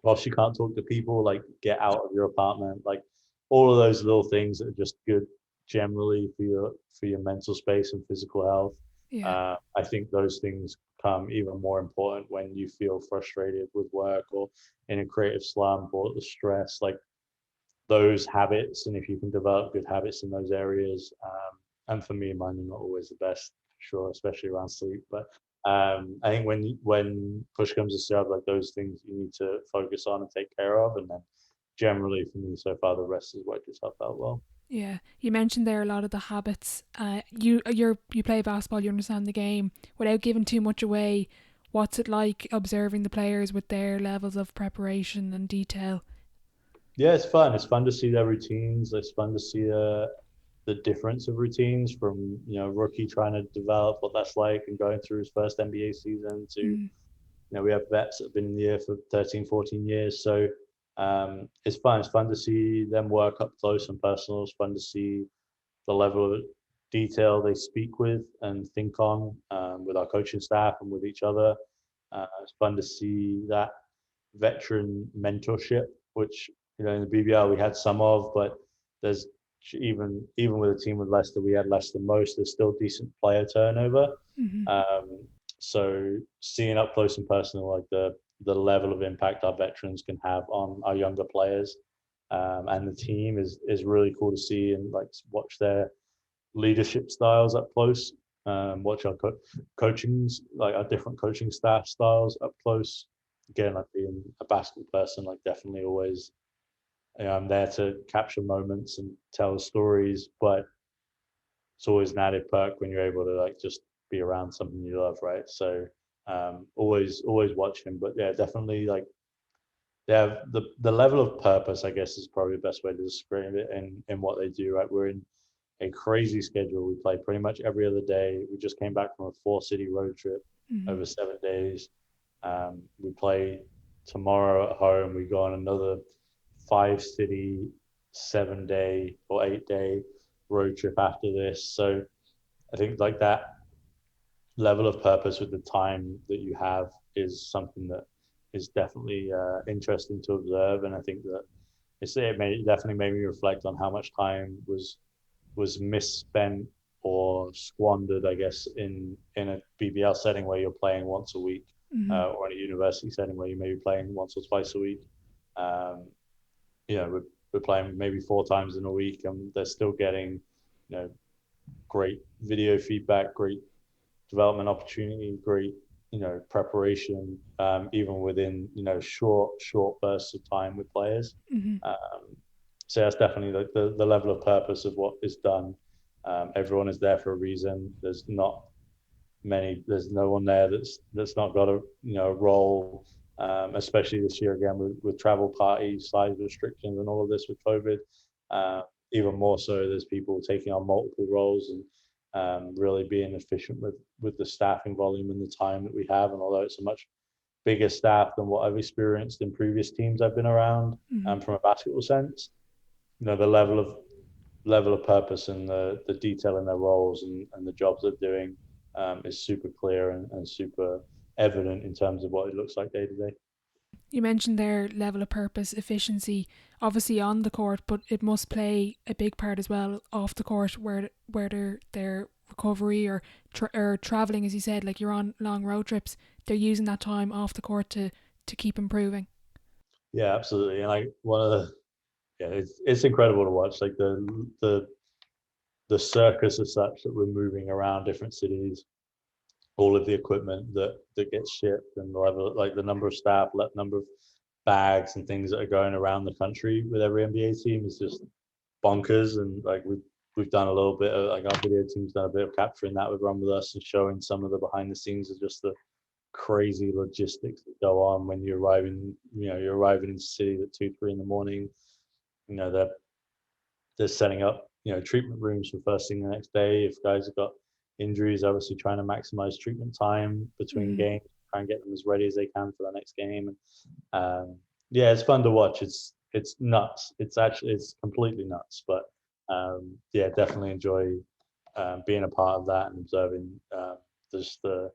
whilst you can't talk to people, like get out of your apartment, like all of those little things that are just good generally for your mental space and physical health. Yeah. I think those things come even more important when you feel frustrated with work or in a creative slump or the stress. Like those habits, and if you can develop good habits in those areas, and for me, mine are not always the best, sure, especially around sleep. But I think when push comes to shove, like those things you need to focus on and take care of, and then generally for me so far, the rest has worked itself out well. Yeah, you mentioned there a lot of the habits. You play basketball. You understand the game without giving too much away. What's it like observing the players with their levels of preparation and detail? Yeah, it's fun. It's fun to see their routines. It's fun to see the difference of routines from rookie trying to develop what that's like and going through his first NBA season to Mm. we have vets that have been in the air for 13, 14 years. So it's fun. It's fun to see them work up close and personal. It's fun to see the level of detail they speak with and think on with our coaching staff and with each other. It's fun to see that veteran mentorship, which in the BBL we had some of, but there's even with a team with Leicester, we had less than most. There's still decent player turnover. Mm-hmm. Um, so seeing up close and personal, like the level of impact our veterans can have on our younger players and the team is really cool to see and like watch their leadership styles up close. Watch our coachings, like our different coaching staff styles up close. Again, like being a basketball person, like definitely always, I'm there to capture moments and tell stories, but it's always an added perk when you're able to like just be around something you love, right? So always watching, but yeah, definitely like they have the level of purpose, I guess, is probably the best way to describe it in what they do, right? We're in a crazy schedule. We play pretty much every other day. We just came back from a 4-city road trip Mm-hmm. over 7 days. We play tomorrow at home. We go on another 5-city, 7-day or 8-day road trip after this. So I think like that level of purpose with the time that you have is something that is definitely interesting to observe. And I think that definitely made me reflect on how much time was misspent or squandered, I guess, in a BBL setting where you're playing once a week, Mm-hmm. or in a university setting where you may be playing once or twice a week. Um, we're playing maybe 4 times in a week, and they're still getting, great video feedback, great development opportunity, great, preparation, even within, short bursts of time with players. Mm-hmm. Um, so that's definitely the level of purpose of what is done. Everyone is there for a reason. There's no one there that's not got a role, especially this year again with travel parties, size restrictions, and all of this with COVID. Uh, Even more so, there's people taking on multiple roles and really being efficient with the staffing volume and the time that we have. And although it's a much bigger staff than what I've experienced in previous teams I've been around, Mm-hmm. from a basketball sense, the level of purpose and the detail in their roles and the jobs they're doing is super clear and super evident in terms of what it looks like day to day. You mentioned their level of purpose, efficiency, obviously on the court, but it must play a big part as well off the court, where their recovery or traveling, as you said, like you're on long road trips. They're using that time off the court to keep improving. Yeah, absolutely. And like one of the yeah, it's incredible to watch. Like the circus as such that we're moving around different cities, all of the equipment that gets shipped, and the level, like the number of staff, number of bags and things that are going around the country with every NBA team is just bonkers. And like we've done a little bit of like our video team's done a bit of capturing that with Run With Us and showing some of the behind the scenes of just the crazy logistics that go on when you're arriving in the city at 2, 3 in the morning. They're setting up treatment rooms for first thing the next day. If guys have got injuries, obviously trying to maximize treatment time between Mm-hmm. games. try and get them as ready as they can for the next game. And yeah, it's fun to watch. It's nuts. It's completely nuts. But yeah, definitely enjoy being a part of that and observing just the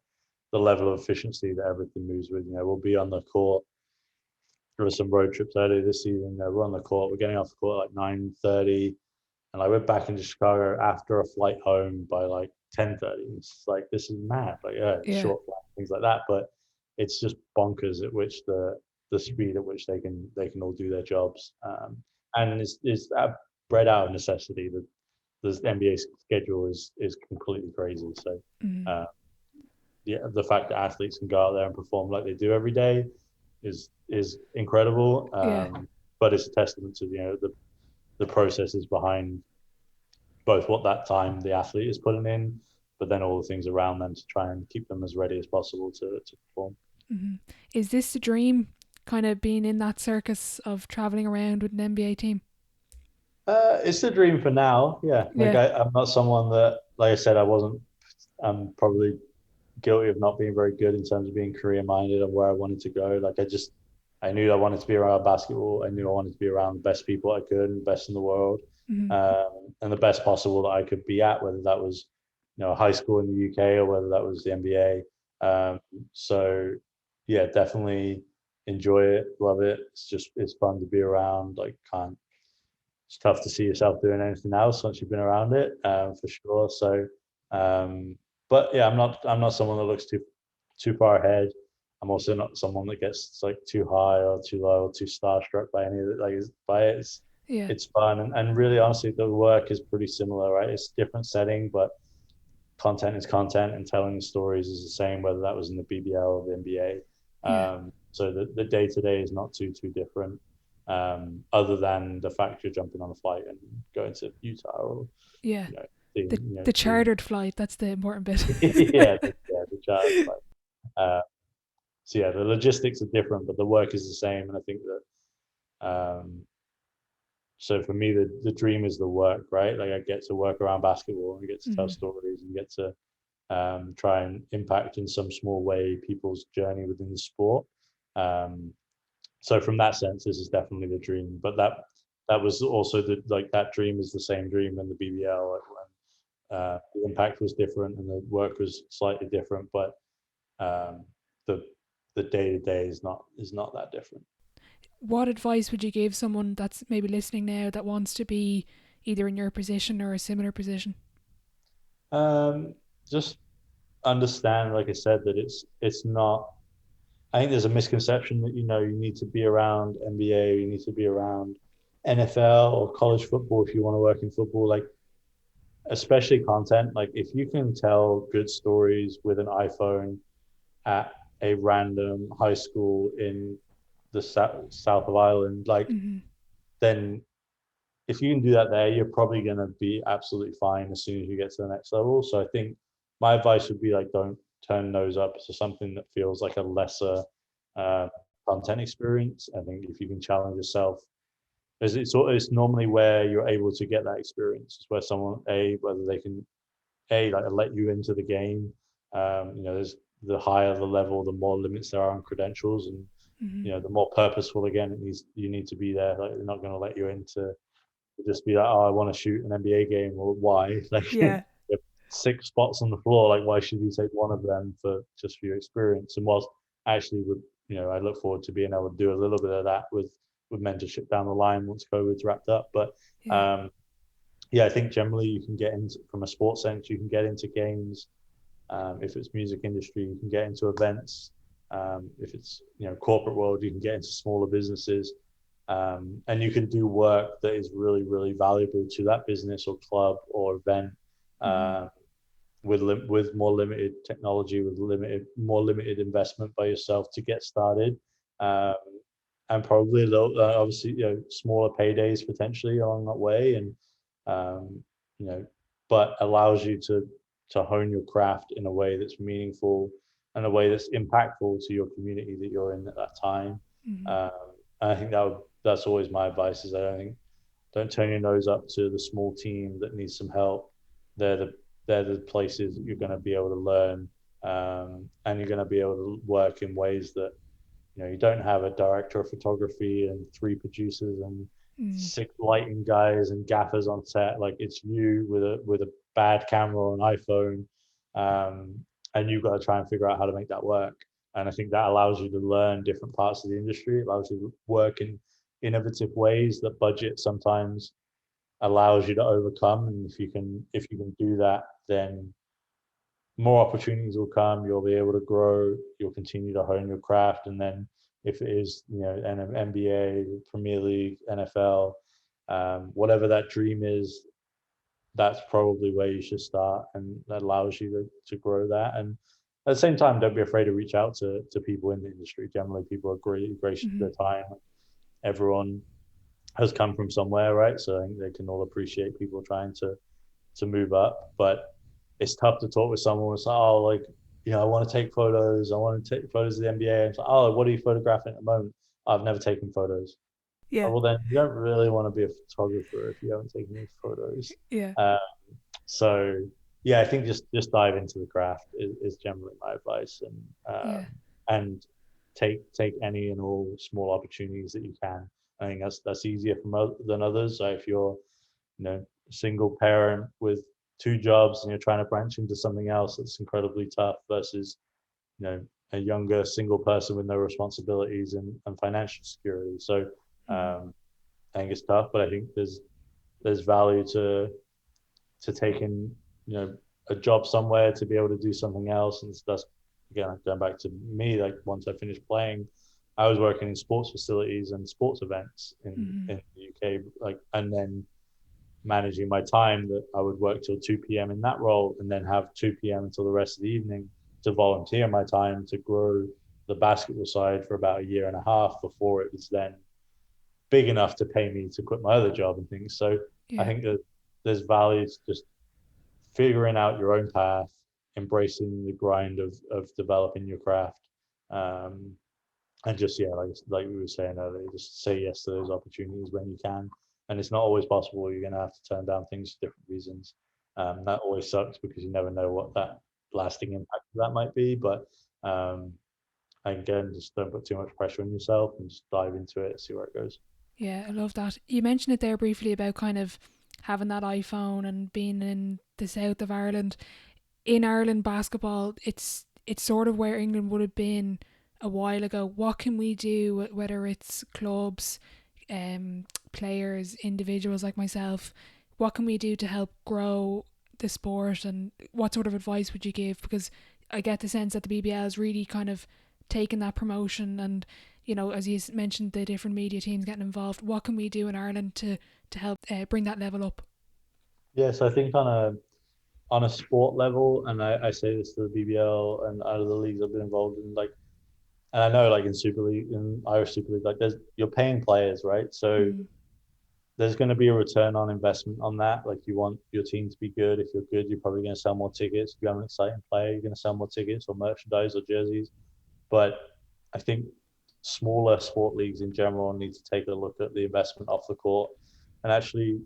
level of efficiency that everything moves with. We'll be on the court. There were some road trips earlier this season. We're on the court. We're getting off the court at like 9:30, and I went back into Chicago after a flight home by like 10:30. It's like, this is mad. Like, yeah, it's Yeah. short flight, things like that. But it's just bonkers at which the speed at which they can all do their jobs. And it's bred out of necessity. The NBA schedule is completely crazy. So Mm. yeah, the fact that athletes can go out there and perform like they do every day is incredible. Yeah. But it's a testament to the processes behind both what that time the athlete is putting in, but then all the things around them to try and keep them as ready as possible to perform. Mm-hmm. Is this the dream, kind of being in that circus of traveling around with an NBA team? It's a dream for now. Yeah, like Yeah. I'm not someone that, like I said, I'm probably guilty of not being very good in terms of being career minded and where I wanted to go. Like I knew I wanted to be around basketball. I knew I wanted to be around the best people I could and best in the world, Mm-hmm. and the best possible that I could be at, whether that was high school in the UK or whether that was the NBA. So yeah, definitely enjoy it, love it. It's fun to be around. Like can't it's tough to see yourself doing anything else once you've been around it, for sure. So, but yeah, I'm not someone that looks too far ahead. I'm also not someone that gets like too high or too low or too starstruck by any of it. Like by it, Yeah. it's fun and really honestly, the work is pretty similar, right? It's a different setting, but content is content, and telling the stories is the same, whether that was in the BBL or the NBA. Yeah. So the day to day is not too different, other than the fact you're jumping on a flight and going to Utah or Yeah. seeing, The chartered flight, that's the important bit. the charter flight. So yeah, the logistics are different, but the work is the same, and I think that so for me, the dream is the work, right? Like I get to work around basketball and get to tell Mm-hmm. stories and get to try and impact in some small way people's journey within the sport. Um, so from that sense, this is definitely the dream. But that was also that dream is the same dream in the BBL. Like when the impact was different and the work was slightly different, but um, the the day to day is not that different. What advice would you give someone that's maybe listening now that wants to be either in your position or a similar position? Just understand, like I said, that it's not. I think there's a misconception that you need to be around NBA, you need to be around NFL or college football if you want to work in football. Like especially content. Like if you can tell good stories with an iPhone at a random high school in the south of Ireland, like Mm-hmm. then if you can do that there, you're probably going to be absolutely fine as soon as you get to the next level. So I think my advice would be like, don't turn those up to something that feels like a lesser uh, content experience. I think if you can challenge yourself, it's normally where you're able to get that experience. It's where someone whether they can like let you into the game. There's the higher the level, the more limits there are on credentials, and Mm-hmm. the more purposeful again you need to be there. Like they're not going to let you into just be like, oh, I want to shoot an NBA game, or why? Like Yeah. 6 spots on the floor. Like why should you take one of them for your experience? And whilst actually I look forward to being able to do a little bit of that with mentorship down the line once COVID's wrapped up. But Yeah. yeah, I think generally you can get into from a sports sense, you can get into games. If it's music industry, you can get into events. If it's corporate world, you can get into smaller businesses, and you can do work that is really really valuable to that business or club or event, Mm-hmm. uh, with more limited technology, with more limited investment by yourself to get started, um, and probably obviously smaller paydays potentially along that way, and um, you know, but allows you to hone your craft in a way that's meaningful and a way that's impactful to your community that you're in at that time. Mm-hmm. Um, and I think that's always my advice is don't turn your nose up to the small team that needs some help. They're the they're the places that you're going to be able to learn and you're going to be able to work in ways that you don't have a director of photography and three producers and Mm. six lighting guys and gaffers on set. Like it's you with a bad camera or an iPhone, um, and you've got to try and figure out how to make that work. And I think that allows you to learn different parts of the industry. It allows you to work in innovative ways that budget sometimes allows you to overcome. And if you can do that, then more opportunities will come. You'll be able to grow. You'll continue to hone your craft, and then if it is, an NBA, Premier League, NFL, whatever that dream is, that's probably where you should start, and that allows you to grow that. And at the same time, don't be afraid to reach out to people in the industry. Generally, people are gracious Mm-hmm. with their time. Everyone has come from somewhere, right? So I think they can all appreciate people trying to move up. But it's tough to talk with someone who's like, oh, like, I want to take photos. I want to take photos of the NBA. And it's like, oh, what are you photographing at the moment? I've never taken photos. Yeah. Oh, well, then you don't really want to be a photographer if you haven't taken any photos. Yeah. So yeah, I think just dive into the craft is generally my advice, Yeah. and take any and all small opportunities that you can. I think that's easier than others. So if you're single parent with two jobs and you're trying to branch into something else, it's incredibly tough versus a younger single person with no responsibilities and financial security. So Mm-hmm. I think it's tough, but I think there's value to taking a job somewhere to be able to do something else. And that's again going back to me. Like once I finished playing, I was working in sports facilities and sports events Mm-hmm. in the UK, like, and then managing my time that I would work till 2 p.m. in that role and then have 2 p.m. until the rest of the evening to volunteer my time to grow the basketball side for about a year and a half before it was then big enough to pay me to quit my other job and things. So I Yeah. think that there's value to just figuring out your own path, embracing the grind of developing your craft, um, and just like we were saying earlier, just say yes to those opportunities when you can. And it's not always possible. You're going to have to turn down things for different reasons. That always sucks because you never know what that lasting impact of that might be. But again, just don't put too much pressure on yourself and just dive into it, see where it goes. Yeah, I love that. You mentioned it there briefly about kind of having that iPhone and being in the south of Ireland. In Ireland basketball, it's sort of where England would have been a while ago. What can we do, whether it's clubs, players, individuals like myself, what can we do to help grow the sport, and what sort of advice would you give? Because I get the sense that the BBL is really kind of taking that promotion, and as you mentioned, the different media teams getting involved. What can we do in Ireland to help bring that level up? Yeah, so I think on a sport level, and I say this to the BBL and out of the leagues I've been involved in, like, and I know like in Super League, in Irish Super League, like you're paying players, right? So Mm. there's going to be a return on investment on that. Like you want your team to be good. If you're good, you're probably going to sell more tickets. If you have an exciting player, you're going to sell more tickets or merchandise or jerseys. But I think smaller sport leagues in general need to take a look at the investment off the court. And actually,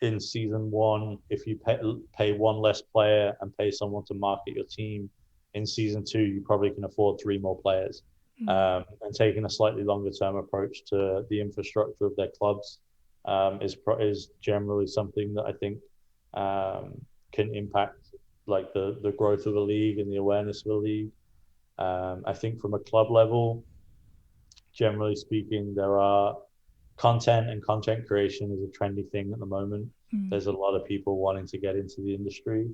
in season one, if you pay one less player and pay someone to market your team, in season two, you probably can afford three more players. Mm. And taking a slightly longer term approach to the infrastructure of their clubs is generally something that I think can impact like the growth of a league and the awareness of a league. I think from a club level, generally speaking, there are content and content creation is a trendy thing at the moment. Mm. There's a lot of people wanting to get into the industry,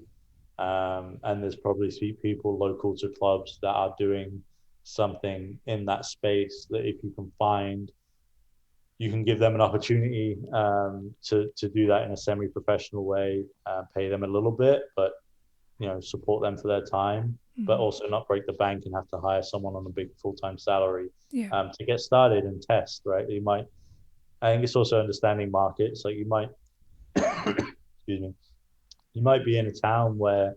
and there's probably people local to clubs that are doing something in that space that if you can find, you can give them an opportunity to do that in a semi-professional way, pay them a little bit, but support them for their time, but Mm. also not break the bank and have to hire someone on a big full-time salary Yeah. to get started and test. Right? I think it's also understanding markets. Like you might, excuse me, you might be in a town where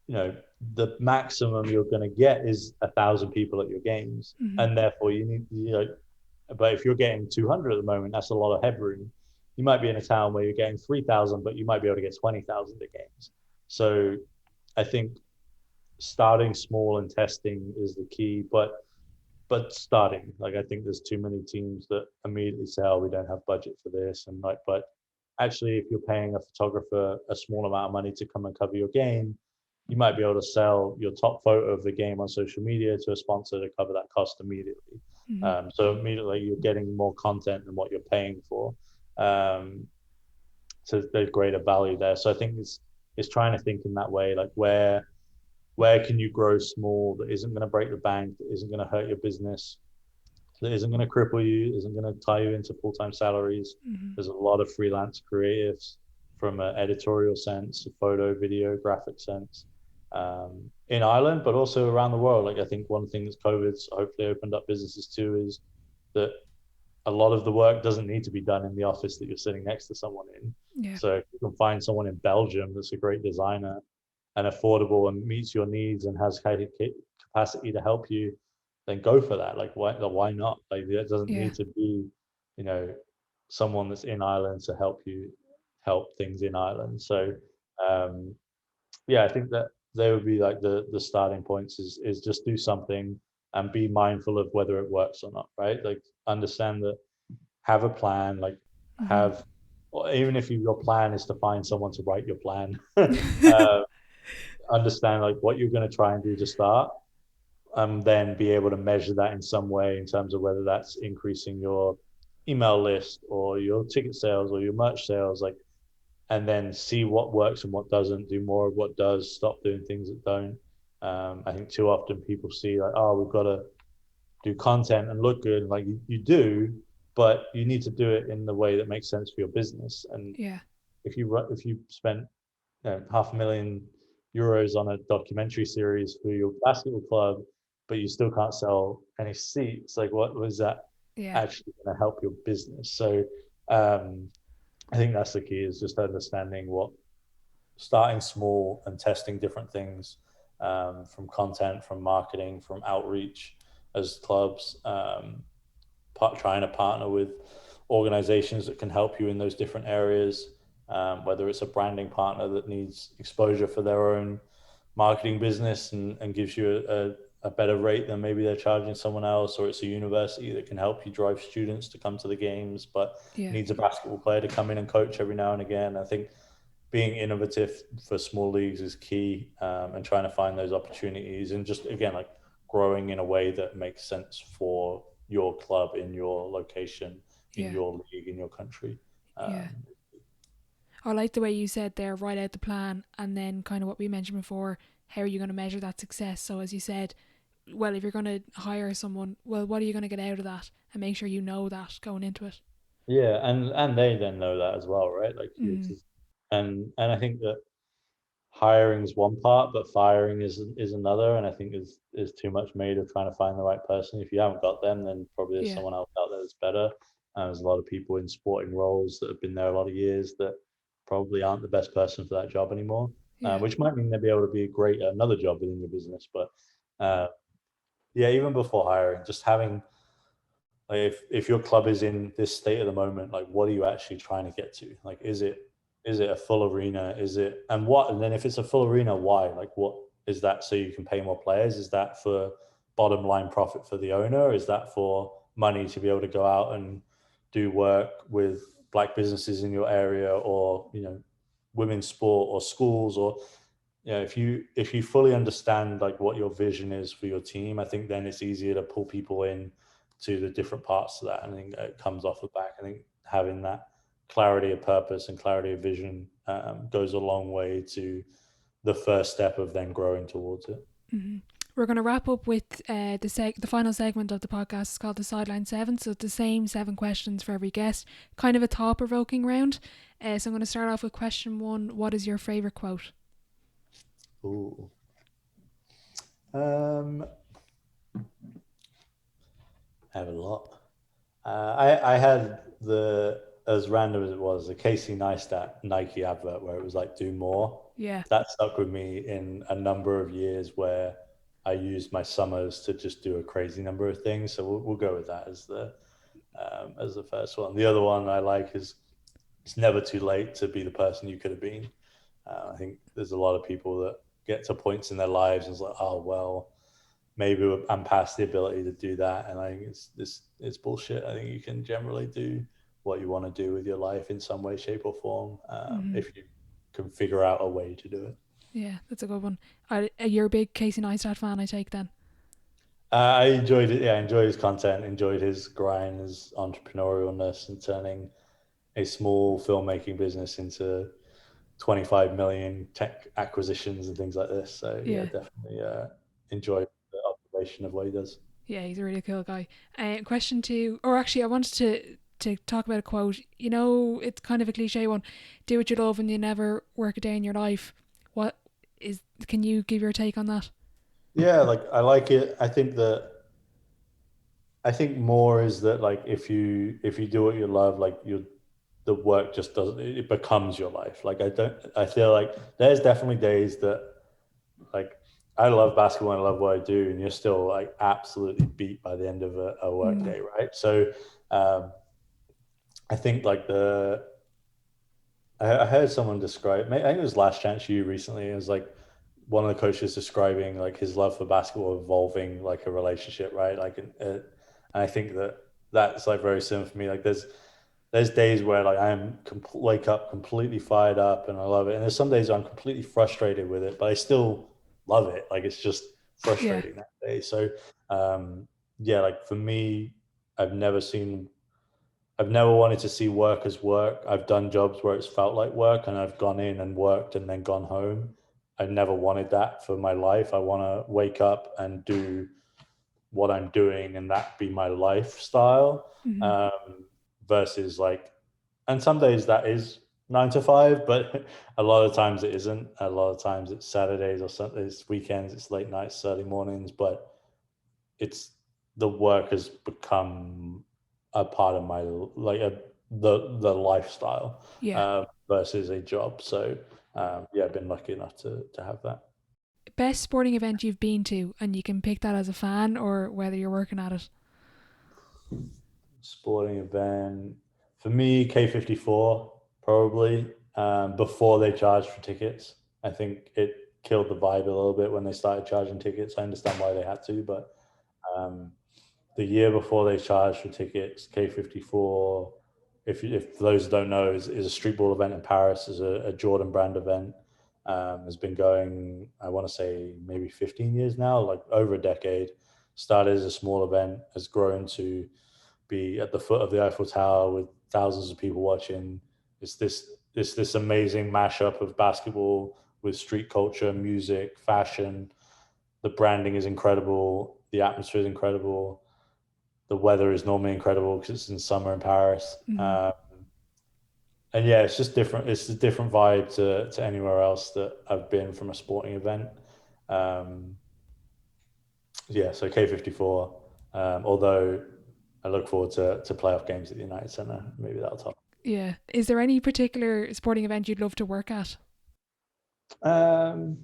the maximum you're going to get is 1,000 people at your games, Mm-hmm. and therefore you need But if you're getting 200 at the moment, that's a lot of headroom. You might be in a town where you're getting 3,000, but you might be able to get 20,000 at games. So I think starting small and testing is the key, but starting. Like I think there's too many teams that immediately say, "Oh, we don't have budget for this," and like, but actually, if you're paying a photographer a small amount of money to come and cover your game, you might be able to sell your top photo of the game on social media to a sponsor to cover that cost immediately. Mm-hmm. So immediately you're getting more content than what you're paying for. Um, so there's greater value there. So I think it's trying to think in that way, like where can you grow small that isn't going to break the bank, that isn't going to hurt your business, that isn't going to cripple you, isn't going to tie you into full-time salaries. Mm-hmm. There's a lot of freelance creatives from an editorial sense, a photo, video, graphic sense, in Ireland, but also around the world. Like I think one thing that COVID's hopefully opened up businesses to is that a lot of the work doesn't need to be done in the office that you're sitting next to someone in. Yeah. So if you can find someone in Belgium that's a great designer and affordable and meets your needs and has capacity to help you, then go for that. Like why not? Like it doesn't Yeah. need to be, you know, someone that's in Ireland to help you help things in Ireland. So um, yeah, I think that they would be like the starting points is just do something and be mindful of whether it works or not, right? Like understand that, have a plan, like Mm-hmm. have, or even if your plan is to find someone to write your plan, uh, understand like what you're going to try and do to start, then be able to measure that in some way in terms of whether that's increasing your email list or your ticket sales or your merch sales, like, and then see what works and what doesn't, do more of what does, stop doing things that don't. I think too often people see like, oh, we've got to do content and look good. Like you do, but you need to do it in the way that makes sense for your business. And Yeah. if you spent, you know, €500,000 on a documentary series for your basketball club, but you still can't sell any seats, like what was that Yeah. actually going to help your business? So um, I think that's the key, is just understanding what, starting small and testing different things, from content, from marketing, from outreach as clubs, trying to partner with organizations that can help you in those different areas, whether it's a branding partner that needs exposure for their own marketing business and gives you a better rate than maybe they're charging someone else, or it's a university that can help you drive students to come to the games but Yeah. needs a basketball player to come in and coach every now and again. I think being innovative for small leagues is key, and trying to find those opportunities and just again like growing in a way that makes sense for your club in your location, in Yeah. your league, in your country. Yeah. um, I like the way you said there, write out the plan, and then kind of what we mentioned before, how are you going to measure that success? So, as you said, well, if you're going to hire someone, well, what are you going to get out of that? And make sure you know that going into it. yeah, and they then know that as well, right? Like you Mm. just, and I think that hiring is one part, but firing is another. And I think is too much made of trying to find the right person. If you haven't got them, then probably there's Yeah. someone else out there that's better. There's a lot of people in sporting roles that have been there a lot of years that probably aren't the best person for that job anymore, Yeah. which might mean they'll be able to be great at another job within your business. But uh, yeah, even before hiring, just having, like, if your club is in this state at the moment, like what are you actually trying to get to? Like is it a full arena? Is it, and what, and then if it's a full arena, why? Like what is that, so you can pay more players? Is that for bottom line profit for the owner? Is that for money to be able to go out and do work with black businesses in your area, or women's sport or schools? Or if you fully understand like what your vision is for your team, I think then it's easier to pull people in to the different parts of that. I think it comes off the back. I think having that clarity of purpose and clarity of vision goes a long way to the first step of then growing towards it. Mm-hmm. We're going to wrap up with the final segment of the podcast. It's called the Sideline Seven. So it's the same 7 questions for every guest, kind of a thought provoking round. So I'm going to start off with question 1. What is your favorite quote? Ooh. I have a lot. I had the, as random as it was, the Casey Neistat Nike advert where it was like "do more." Yeah. That stuck with me in a number of years where I used my summers to just do a crazy number of things. So we'll go with that as the first one. The other one I like is, "It's never too late to be the person you could have been." I think there's a lot of people that get to points in their lives and it's like, oh well, maybe I'm past the ability to do that, and I think it's bullshit. I think you can generally do what you want to do with your life in some way, shape, or form, Hmm. if you can figure out a way to do it. Yeah, that's a good one. You're a big Casey Neistat fan, I take then. I enjoyed it. Yeah, I enjoyed his content, enjoyed his grind, his entrepreneurialness, and turning a small filmmaking business into 25 million tech acquisitions and things like this. So yeah, Yeah, definitely enjoyed the observation of what he does. yeah, he's a really cool guy. Question two, or actually, I wanted to talk about a quote. You know, it's kind of a cliche one: "Do what you love, and you never work a day in your life." What is? Can you give your take on that? Yeah, like I like it. I think more is that like if you do what you love, like you the work just doesn't it becomes your life. Like I feel like there's definitely days that like I love basketball and I love what I do, and you're still like absolutely beat by the end of a work Mm, day, right? So um, I think like I heard someone describe, I think it was Last Chance U recently. It was like one of the coaches describing like his love for basketball evolving like a relationship, right? And I think that that's like very similar for me. Like there's days where like wake up completely fired up and I love it, and there's some days I'm completely frustrated with it, but I still love it. Like it's just yeah. frustrating that day. So um, yeah, like for me, I've never seen I've never wanted to see work as work. I've done jobs where it's felt like work and I've gone in and worked and then gone home. I never wanted that for my life. I want to wake up and do what I'm doing and that be my lifestyle, Hmm. um, versus like, and some days that is 9 to 5, but a lot of times it isn't. A lot of times it's Saturdays or Sundays, weekends, it's late nights, early mornings, but it's the work has become a part of my like the lifestyle, Yeah. versus a job. So yeah, I've been lucky enough to have that. Best sporting event you've been to, and you can pick that as a fan or whether you're working at it. Sporting event for me, K54 probably, before they charged for tickets. I think it killed the vibe a little bit when they started charging tickets. I understand why they had to, but um, the year before they charged for tickets, K54, if those don't know, is a streetball event in Paris, is a Jordan brand event. Has been going, I want to say maybe 15 years now, like over a decade. Started as a small event, has grown to be at the foot of the Eiffel Tower with thousands of people watching. It's this amazing mashup of basketball with street culture, music, fashion. The branding is incredible. The atmosphere is incredible. The weather is normally incredible because it's in summer in Paris. Hmm. And yeah, it's just different. It's a different vibe to anywhere else that I've been from a sporting event. Um, yeah, so K54. Although I look forward to playoff games at the United Center. Maybe that'll top. Yeah. Is there any particular sporting event you'd love to work at? Um,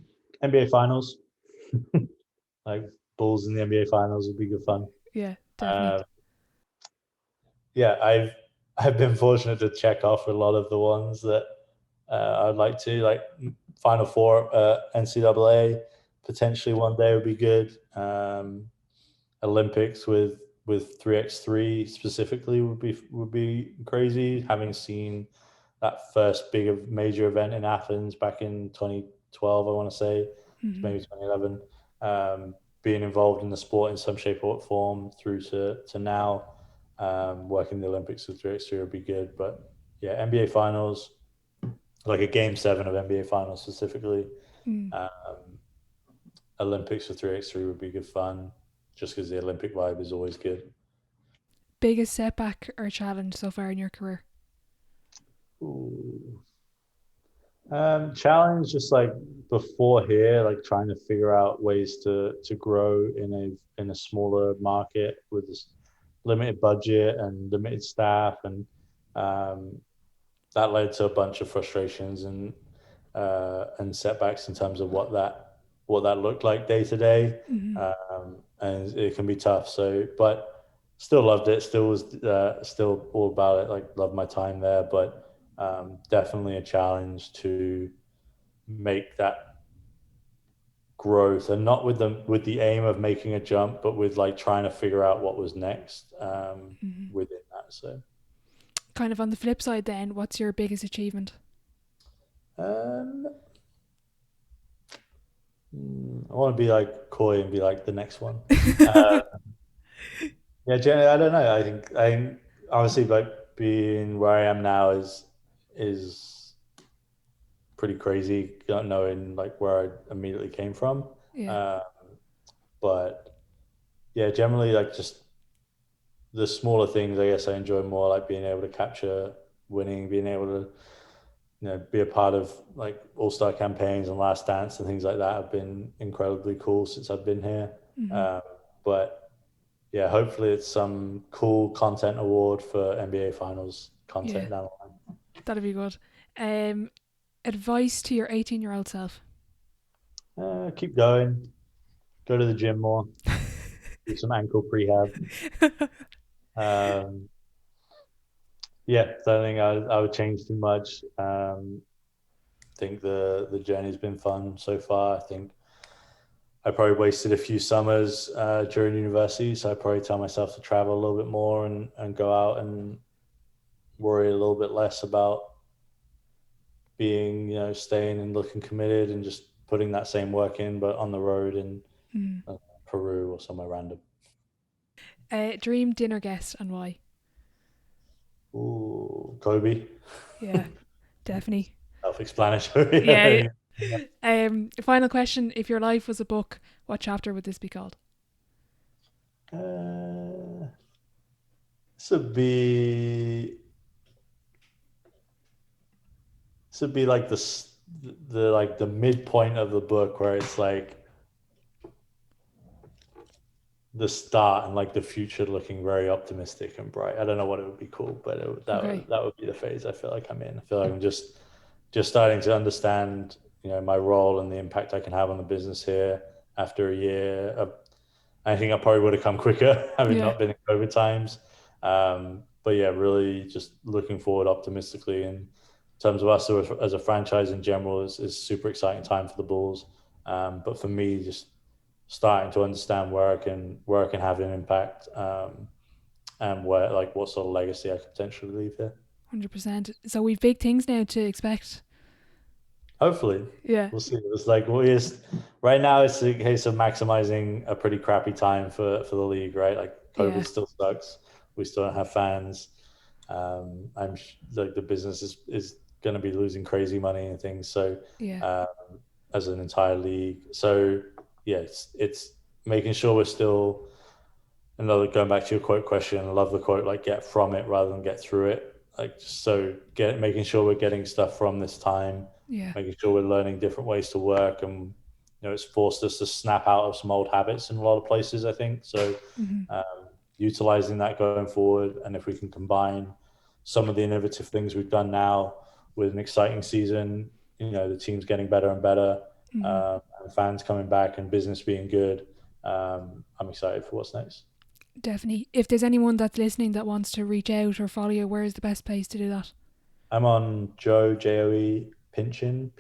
NBA Finals, like Bulls in the NBA Finals would be good fun. Yeah, definitely. Um, yeah, I've been fortunate to check off a lot of the ones that I'd like to, like Final Four, NCAA, potentially one day would be good. Olympics with 3x3 specifically would be crazy. Having seen that first big major event in Athens back in 2012, I want to say, Hmm. maybe 2011. Being involved in the sport in some shape or form through to now, working the Olympics with 3x3 would be good. But yeah, NBA Finals, like a Game 7 of NBA Finals specifically. Mm. Um, Olympics for 3x3 would be good fun, just because the Olympic vibe is always good. Biggest setback or challenge so far in your career? Ooh. Challenge just like before here, like trying to figure out ways to grow in a smaller market with this limited budget and limited staff, and um, that led to a bunch of frustrations and setbacks in terms of what that looked like day to day, Hmm. and it can be tough. So, but still loved it. Still was still all about it. Like loved my time there, but definitely a challenge to make that growth, and not with the aim of making a jump, but with like trying to figure out what was next within that. So Kind of on the flip side then, what's your biggest achievement? um, I want to be like coy and be like the next one. Uh, yeah, generally, I don't know. I think honestly, like being where I am now is pretty crazy, not knowing like where I immediately came from. Yeah. Uh, but yeah, generally like just the smaller things. I guess I enjoy more, like being able to capture winning, being able to be a part of like all-star campaigns and last dance and things like that have been incredibly cool since I've been here. Mm-hmm. But yeah, hopefully it's some cool content award for NBA finals Yeah, content down the line. that'd be good. Um, Advice to your 18-year-old self? Keep going, go to the gym more, do some ankle prehab. um, yeah, don't think I would change too much. Think the journey's been fun so far. I think I probably wasted a few summers during university, so I probably tell myself to travel a little bit more and go out and worry a little bit less about being, staying and looking committed and just putting that same work in, but on the road in Mm. Peru or somewhere random. Dream dinner guest and why? Ooh, Kobe, Yeah, definitely. self-explanatory. Yeah. Final question: if your life was a book, what chapter would this be called? This would be like the like the midpoint of the book where it's like the start and like the future looking very optimistic and bright. I don't know what it would be called, but Okay. that would be the phase I feel like I'm in. I feel like I'm just starting to understand, my role and the impact I can have on the business here after a year. I think I probably would have come quicker having Yeah. not been in COVID times. But yeah, really just looking forward optimistically. And in terms of us as a franchise in general, is super exciting time for the Bulls. But for me, just starting to understand where I can have an impact, and where like what sort of legacy I could potentially leave here. 100%. So we've big things now to expect. Hopefully, Yeah. we'll see. It's like right now. It's a case of maximizing a pretty crappy time for the league, right? Like Yeah. COVID still sucks. We still don't have fans. Like the business is going to be losing crazy money and things. So Yeah. um, as an entire league, so yeah, it's making sure we're still another going back to your quote question. I love the quote, like get from it rather than get through it. Like so making sure we're getting stuff from this time, Yeah. making sure we're learning different ways to work, and it's forced us to snap out of some old habits in a lot of places, I think. So Mm-hmm. utilizing that going forward, and if we can combine some of the innovative things we've done now with an exciting season, the team's getting better and better, Mm-hmm. and fans coming back and business being good. I'm excited for what's next. Definitely. If there's anyone that's listening that wants to reach out or follow you, where's the best place to do that? I'm on Joe Pinchin, Pinchin.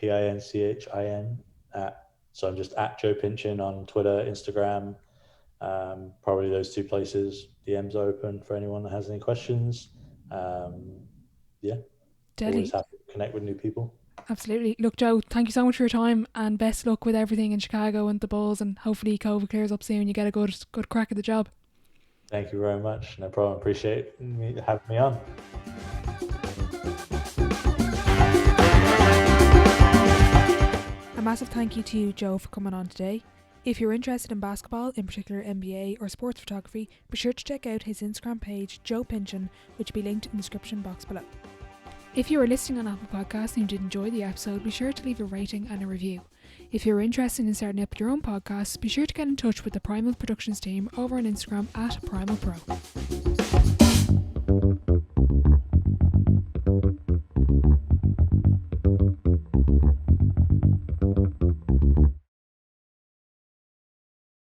So I'm just at Joe Pinchin on Twitter, Instagram. Probably those two places. DM's open for anyone that has any questions. Yeah, always Deadly. happy to connect with new people. Absolutely. Look, Joe, thank you so much for your time and best luck with everything in Chicago and the Bulls, and hopefully COVID clears up soon. You get a good crack at the job. Thank you very much. No problem. Appreciate having me on. A massive thank you to Joe for coming on today. If you're interested in basketball, in particular NBA or sports photography, be sure to check out his Instagram page, Joe Pinchin, which will be linked in the description box below. If you are listening on Apple Podcasts and you did enjoy the episode, be sure to leave a rating and a review. If you're interested in starting up your own podcast, be sure to get in touch with the Primal Productions team over on Instagram at Primal Pro.